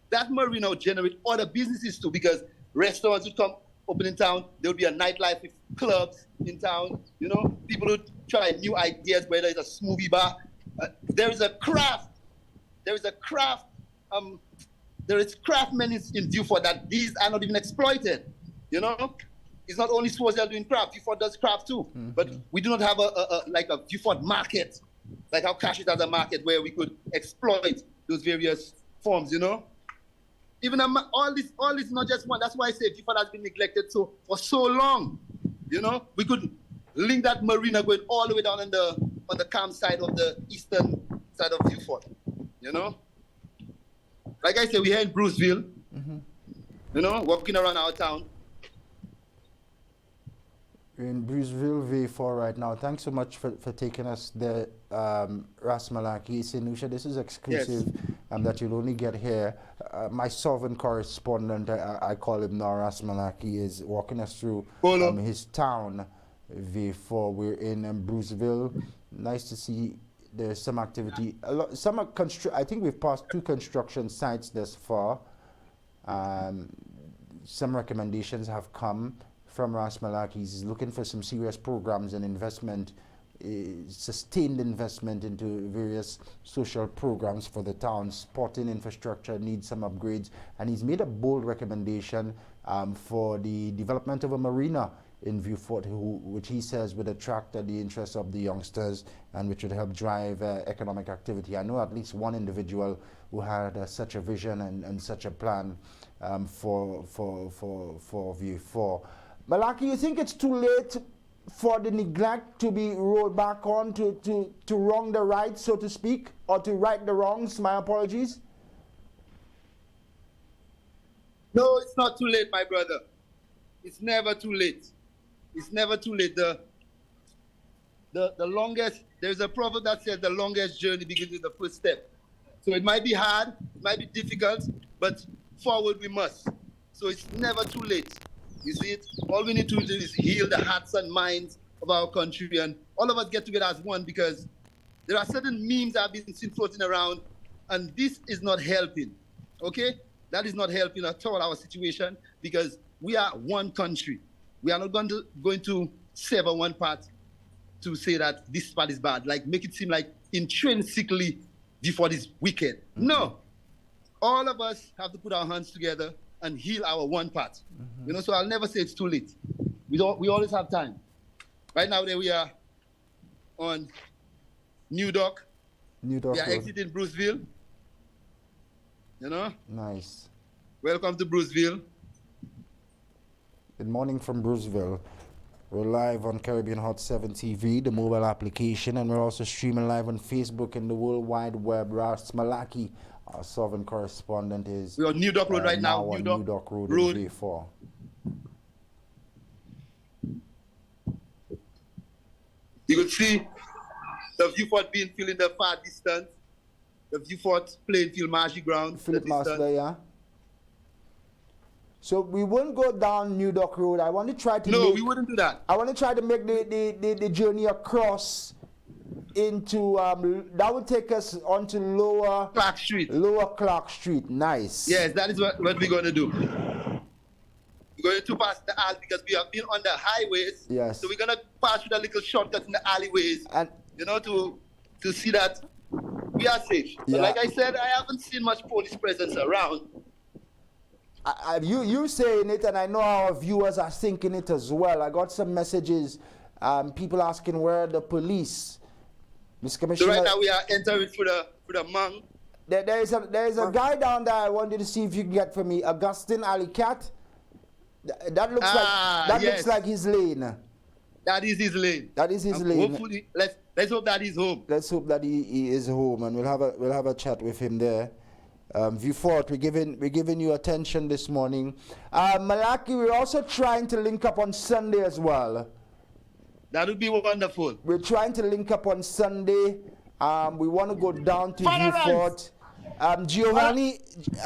that marina would generate other businesses too, because restaurants would come open in town. There would be a nightlife with clubs in town. You know, people would try new ideas, whether it's a smoothie bar. There is a craft. There is craftsmen in Vieux Fort that these are not even exploited. You know, it's not only Swaziland doing craft. Vieux Fort does craft too. But we do not have a Vieux Fort market, like how Cash it has a market where we could exploit those various forms. You know, even all this not just one. That's why I say Vieux Fort has been neglected for so long. You know, we could link that marina going all the way down on the calm side of the eastern side of Vieux Fort. You know, like I said, we're here in Bruceville. You know, walking around our town.
We're in Bruceville, Vieux Fort right now. Thanks so much for taking us there, Ras Malahk. Lucia, this is exclusive.
Yes.
That you'll only get here. My sovereign correspondent, I call him now Ras Malahk. He is walking us through his town, Vieux Fort. We're in Bruceville. Nice to see there's some activity. I think we've passed 2 construction sites thus far. Some recommendations have come from Ras Malahk. He's looking for some serious programs and investment, sustained investment into various social programs for the town. Sporting infrastructure needs some upgrades, and he's made a bold recommendation for the development of a marina in Vieux Fort, which he says would attract the interest of the youngsters and which would help drive economic activity. I know at least one individual who had such a vision and such a plan for Vieux Fort. Malahk, you think it's too late for the neglect to be rolled back on to wrong the right, so to speak, or to right the wrongs? My apologies.
No, it's not too late, my brother. It's never too late. It's never too late. The longest, there's a proverb that says the longest journey begins with the first step. So it might be hard, it might be difficult, but forward we must. So it's never too late. You see it? All we need to do is heal the hearts and minds of our country, and all of us get together as one, because there are certain memes that have been seen floating around, and this is not helping. Okay? That is not helping at all our situation, because we are one country. We are not going to sever one part to say that this part is bad, like make it seem like intrinsically Vieux Fort is wicked. No. All of us have to put our hands together and heal our one part. You know, so I'll never say it's too late. We always have time. Right now there we are on New Dock. We are exiting Bruceville. You know?
Nice.
Welcome to Bruceville.
Good morning from Bruceville. We're live on Caribbean Hot 7 TV, the mobile application, and we're also streaming live on Facebook and the World Wide Web. Ras Malahk, our sovereign correspondent, is...
We're on New Dock Road right now.
New Dock Road in Vieux Fort.
You could see the Vieux Fort being filled in the far distance. The Vieux Fort playing field, Margie Ground.
Philip Master, yeah. So we won't go down New Dock Road. I want to try to
we wouldn't do that.
I want to try to make the journey across into that would take us onto Lower
Clark Street.
Lower Clark Street. Nice.
Yes, that is what we're going to do. We're going to pass the alley because we have been on the highways.
Yes.
So we're going to pass through the little shortcut in the alleyways, and you know, to see that we are safe.
Yeah.
But like I said, I haven't seen much police presence around.
you saying it, and I know our viewers are thinking it as well. I got some messages, people asking where are the police. Mr. Commissioner,
So right now we are entering for the man.
There is a guy down there I wanted to see if you can get for me, Augustine Alicat. That looks looks like his lane.
That is his lane.
That is his lane.
Hopefully, let's hope that he's home.
Let's hope that he is home, and we'll have a chat with him there. Vieux Fort, we're giving you attention this morning. Malahk, we're also trying to link up on Sunday as well.
That would be wonderful.
We're trying to link up on Sunday. We want to go down to Vieux Fort. Giovanni,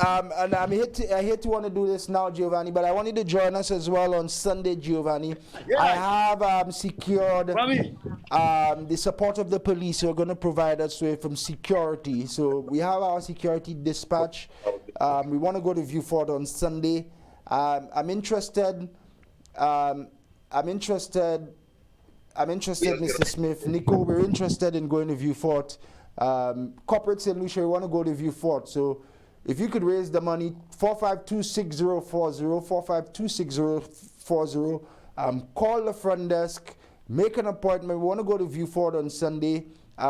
and I hate to want to do this now, Giovanni, but I want you to join us as well on Sunday, Giovanni. Yeah. I have secured the support of the police who are going to provide us with security. So we have our security dispatch. We want to go to Vieux Fort on Sunday. I'm interested, Mr. Smith. Nico, we're interested in going to Vieux Fort. Corporate St. Lucia, we want to go to Vieux Fort. So if you could raise the money, 4526040, 4526040, call the front desk, make an appointment. We want to go to Vieux Fort on Sunday.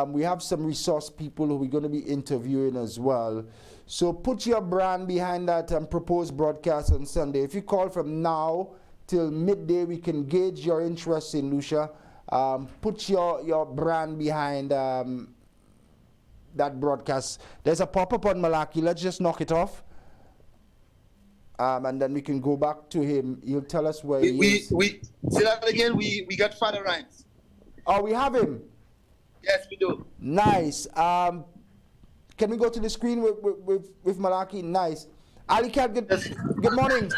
We have some resource people who we're going to be interviewing as well. So put your brand behind that proposed broadcast on Sunday. If you call from now till midday, we can gauge your interest in Lucia. Put your brand behind that broadcast. There's a pop-up on Malahk. Let's just knock it off. And then we can go back to him. He'll tell us where he is.
Say that again. We got Father Rhymes.
Oh, we have him?
Yes, we do.
Nice. Can we go to the screen with Malahk? Nice. Ali Cat, good morning.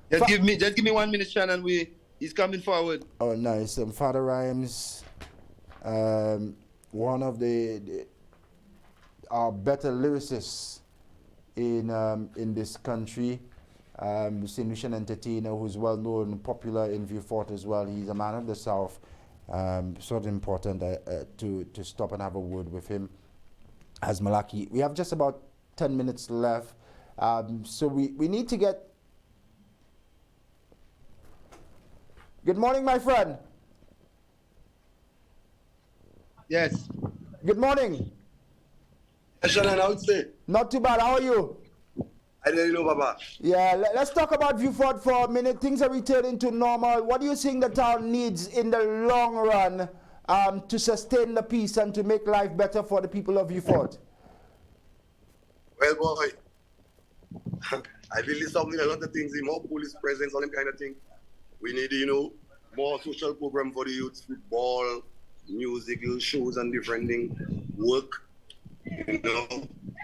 Just give me 1 minute, Shannon. He's coming forward.
Oh, nice. Father Rhymes, one of our better lyricists in this country. St. Lucian entertainer who's well known, popular in Vieux Fort as well. He's a man of the South. Sort of important to stop and have a word with him as Malahk. We have just about 10 minutes left. So we need to get... Good morning, my friend.
Yes.
Good morning.
Shannon, I would say.
Not too bad. How are you?
I didn't know, Baba.
Yeah, let's talk about Vieux Fort for a minute. Things are returning to normal. What do you think the town needs in the long run to sustain the peace and to make life better for the people of Vieux Fort?
Well, boy, I feel it's something, a lot of things, more police presence, all them kind of thing. We need, more social program for the youth, football, musical shows and different things, work,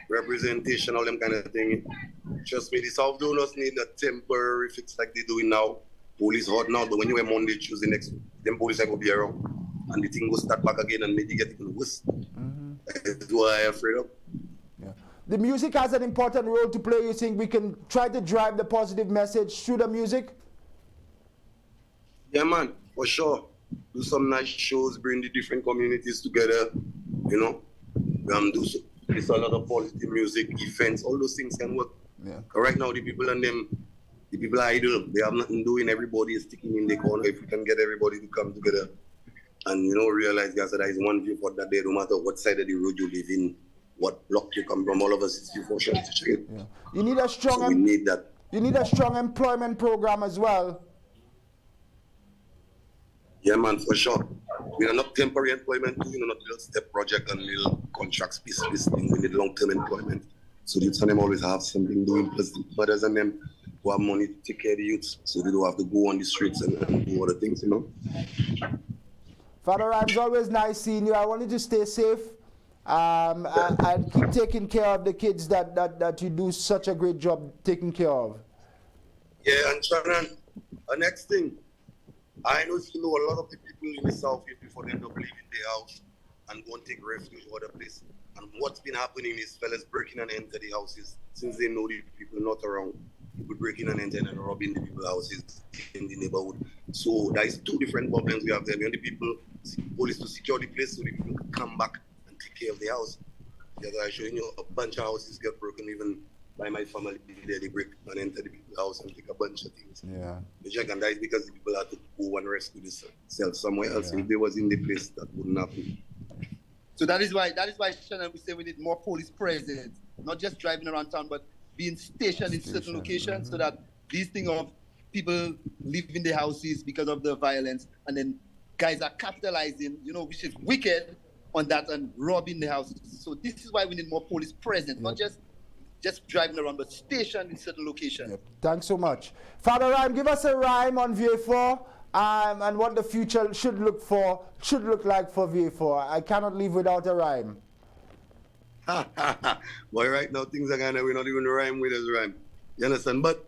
representation, all them kind of thing. Trust me, the South do not need a temporary fix like they doing now. Police hot now, but when you have Monday, Tuesday next week, them police will be around. And the thing will start back again and maybe get even worse. That's what I'm afraid of.
Yeah. The music has an important role to play. You think we can try to drive the positive message through the music?
Yeah, man, for sure. Do some nice shows, bring the different communities together, do a lot of positive music, events, all those things can work.
Yeah.
Right now, the people are idle. They have nothing doing. Everybody is sticking in the corner. If we can get everybody to come together and, realize that there is one Vieux Fort that day, no matter what side of the road you live in, what block you come from, all of us is Vieux Fort.
Yeah. You need a strong
we need that.
You need a strong employment program as well.
Yeah, man, for sure. We are not temporary employment, not little step project and little contracts, piece thing. We need long-term employment. So the youths and them always have something doing, plus the mothers and them who have money to take care of the youths, so they don't have to go on the streets and do other things,
Father Rhymes, always nice seeing you. I want you to stay safe and keep taking care of the kids that you do such a great job taking care of.
Yeah, and Shannon, the next thing, I know a lot of the people in the South before they don't believe in their house and go and take refuge or other place. And what's been happening is fellas breaking and enter the houses since they know the people not around. People breaking and entering and robbing the people's houses in the neighborhood. So there is two different problems we have there. We want the people, police to secure the place so the people can come back and take care of the house. Because I showing you a bunch of houses get broken even by my family. They break and enter the people's house and take a bunch of things.
Yeah.
The jack, that is because the people had to go and rescue themselves somewhere else. If they was in the place, that wouldn't happen.
So that is why Shannon, we say we need more police presence, not just driving around town, but being stationed in certain locations so that these things of people leaving their houses because of the violence, and then guys are capitalizing, which is wicked on that and robbing the houses. So this is why we need more police presence, not just driving around, but stationed in certain locations.
Yep. Thanks so much. Father Rhyme, give us a rhyme on VA4 and what the future should look like for VA4. I cannot live without a rhyme.
Boy, right now things are we're not even rhyme with us rhyme. You understand? But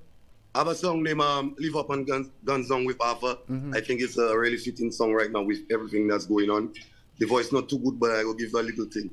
I have a song named Live Up and Guns Down with Arthur. I think it's a really fitting song right now with everything that's going on. The voice not too good, but I will give a little thing.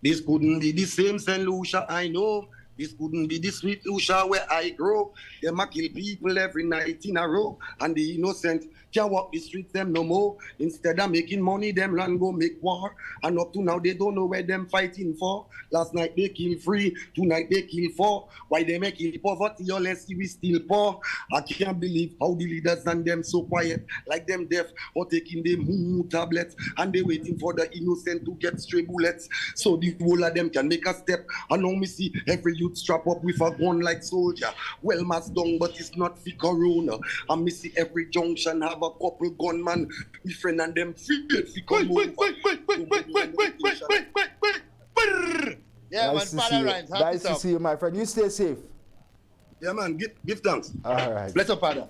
This couldn't be the same St. Lucia, I know. This couldn't be the sweet Lucia where I grow. Them a kill people every night in a row. And the innocent can't walk the streets them no more. Instead of making money, them run go make war. And up to now, they don't know where them fighting for. Last night they kill 3, tonight they kill 4. Why they make kill poverty or less we still poor? I can't believe how the leaders and them so quiet. Like them deaf or taking them tablets. And they waiting for the innocent to get stray bullets. So the whole of them can make a step. And now me see every youth strap up with a gun like soldier. Well masked down, but it's not for corona. And me see every junction have a couple gunman. Me friend and them feel for come over.
Yeah,
nice
man, Father Rhymes.
Nice to see you, my friend. You stay safe.
Yeah, man, give thanks.
All right.
Bless up, Father.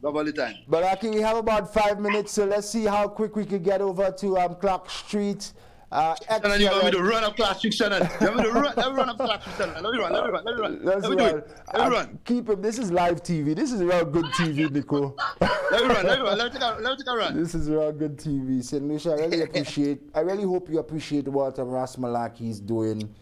Love all the time.
But Aki, we have about 5 minutes, so let's see how quick we could get over to Clark Street.
Shannon, you want me to run up Clark Street, Shannon? You want me to run? Let me run up Clark Street, Shannon. Let me run. Let me do it. Let me run.
Keep him. This is live TV. This is real good TV, Nico.
Let me run. Let me take a run.
This is real good TV. St. Lucia, I really hope you appreciate what Ras Malahk is doing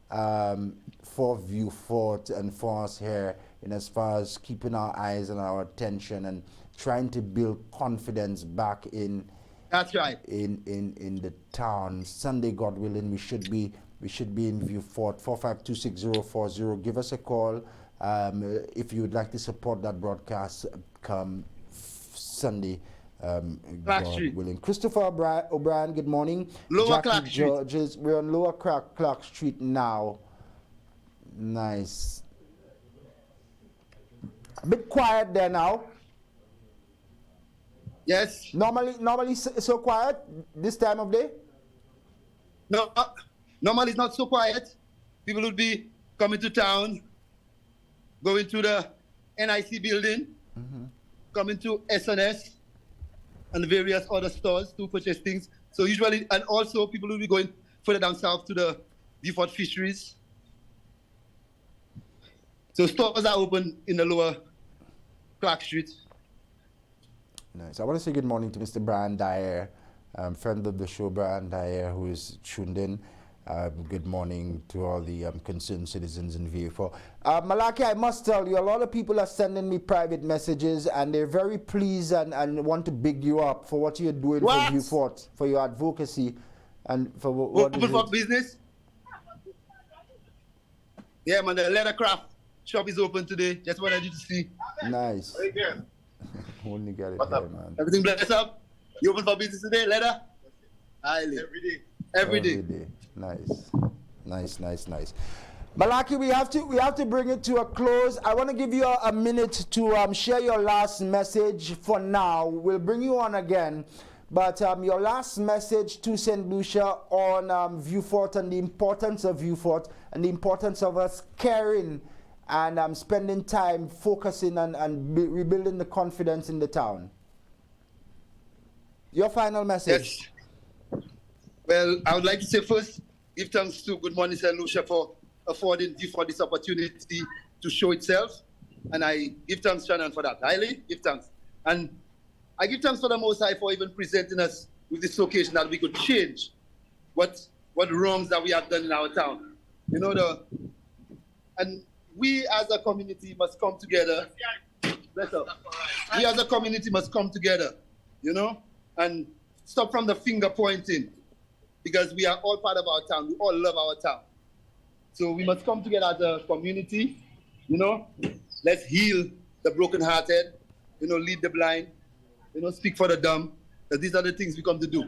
for Vieux Fort and for us here, in as far as keeping our eyes and our attention and trying to build confidence back in.
That's right.
In the town. Sunday, God willing, we should be in Vieux Fort. 4526040. Give us a call if you would like to support that broadcast come Sunday. God willing. Christopher O'Brien, good morning.
Lower
Jackie
Clark Street.
Georges, we're on Lower Clark Street now. Nice. A bit quiet there now.
Yes.
Normally so quiet this time of day?
No, normally it's not so quiet. People would be coming to town, going to the NIC building, coming to SNS and various other stores to purchase things. So usually, and also people will be going further down south to the Vieux Fort fisheries. So stores are open in the Lower Clark Street.
Nice. I want to say good morning to Mr. Brian Dyer, friend of the show, Brian Dyer, who is tuned in. Good morning to all the concerned citizens in Vieux Fort. Malahk, I must tell you, a lot of people are sending me private messages, and they're very pleased and want to big you up for what you're doing for Vieux Fort, for your advocacy, and for what
open for business. Yeah, man, the Leathercraft shop is open today. Just wanted you to see.
Nice.
Right here.
Only get it
What's
here,
up?
man.
Everything blessed up? You open for business today, Leather? Highly. Every day.
Nice. Malahk, we have to bring it to a close. I want to give you a minute to share your last message for now. We'll bring you on again. But your last message to St. Lucia on Vieux Fort and the importance of Vieux Fort and the importance of us caring and spending time focusing and rebuilding the confidence in the town. Your final message.
Yes. Well, I would like to say first, give thanks to Good Morning St. Lucia for affording Vieux Fort this opportunity to show itself. And I give thanks, Shannon, for that. Highly give thanks. And I give thanks for the Most High for even presenting us with this location that we could change what wrongs that we have done in our town. You know, and we as a community must come together. Bless up. We as a community must come together, you know, and stop from the finger pointing. because we are all part of our town. We all love our town. So we must come together as a community, you know. Let's heal the brokenhearted, you know, lead the blind, you know, speak for the dumb. Because these are the things we come to do.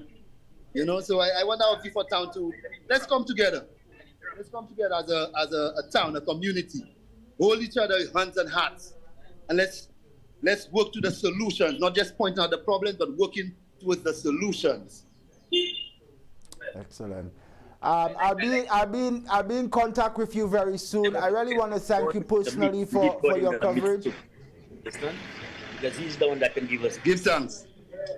You know, so I want our people town to, let's come together. Let's come together as a town, a community. Hold each other hands and hearts. And let's work to the solutions, not just pointing out the problems, but working towards the solutions.
Excellent. I'll be in contact with you very soon. I really want to thank you personally for your coverage.
Understand? Because he's the one that can give
thanks.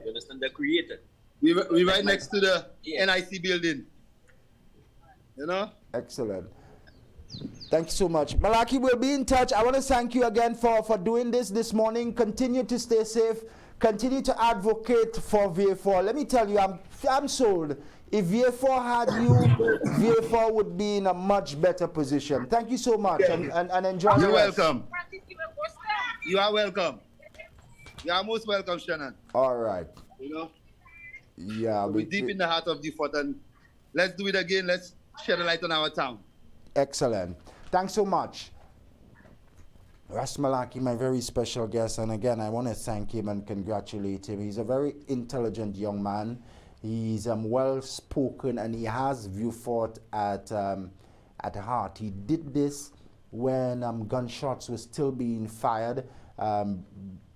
You understand? The creator.
We right next to the NIC building. You know?
Excellent. Thank you so much. Malahk, we'll be in touch. I want to thank you again for doing this morning. Continue to stay safe. Continue to advocate for Vieux. Let me tell you, I'm sold. If Vieux had you, Vieux would be in a much better position. Thank you so much and enjoy.
You're welcome. You are welcome. You are most welcome, Shannon.
All right.
You know?
Yeah.
We're deep in the heart of the fort, and let's do it again. Let's shed a light on our town.
Excellent. Thanks so much. Ras Malahk, my very special guest, and again, I want to thank him and congratulate him. He's a very intelligent young man. He's well spoken, and he has Vieux at heart. He did this when gunshots were still being fired.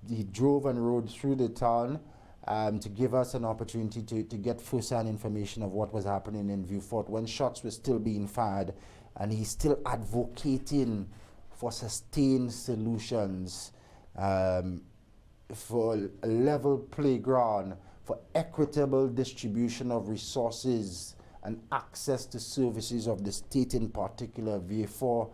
He drove and rode through the town to give us an opportunity to get first-hand information of what was happening in Vieux when shots were still being fired, and he's still advocating for sustained solutions, for a level playground, for equitable distribution of resources and access to services of the state in particular. Vieux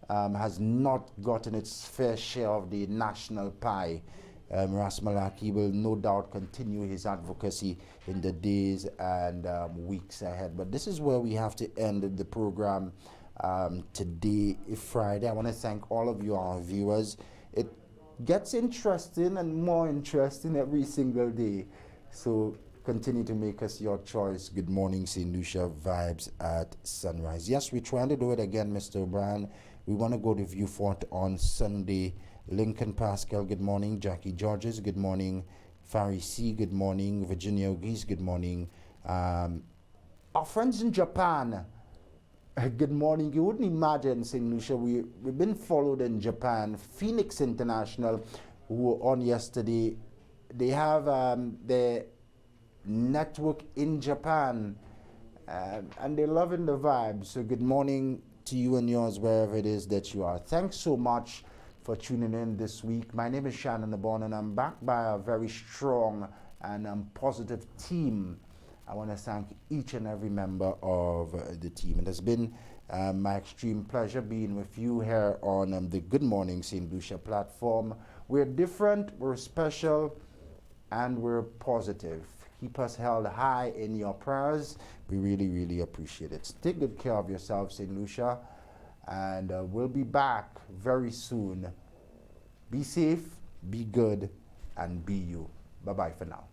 has not gotten its fair share of the national pie. Ras Malahk will no doubt continue his advocacy in the days and weeks ahead. But this is where we have to end the program today, Friday. I want to thank all of you, our viewers. It gets interesting and more interesting every single day. So continue to make us your choice. Good morning, St. Lucia vibes at sunrise. Yes, we're trying to do it again, Mr. O'Brien. We want to go to Vieux on Sunday. Lincoln Pascal, good morning. Jackie Georges, good morning. Farisi, good morning. Virginia Ogis, good morning. Our friends in Japan, good morning. You wouldn't imagine, St. Lucia, we've been followed in Japan. Phoenix International, who were on yesterday, they have their network in Japan, and they're loving the vibe. So good morning to you and yours, wherever it is that you are. Thanks so much for tuning in this week. My name is Shannon Lebon, and I'm backed by a very strong and positive team. I want to thank each and every member of the team. It has been my extreme pleasure being with you here on the Good Morning St. Lucia platform. We're different, we're special, and we're positive. Keep us held high in your prayers. We really, really appreciate it. Take good care of yourself, St. Lucia, and we'll be back very soon. Be safe, be good, and be you. Bye-bye for now.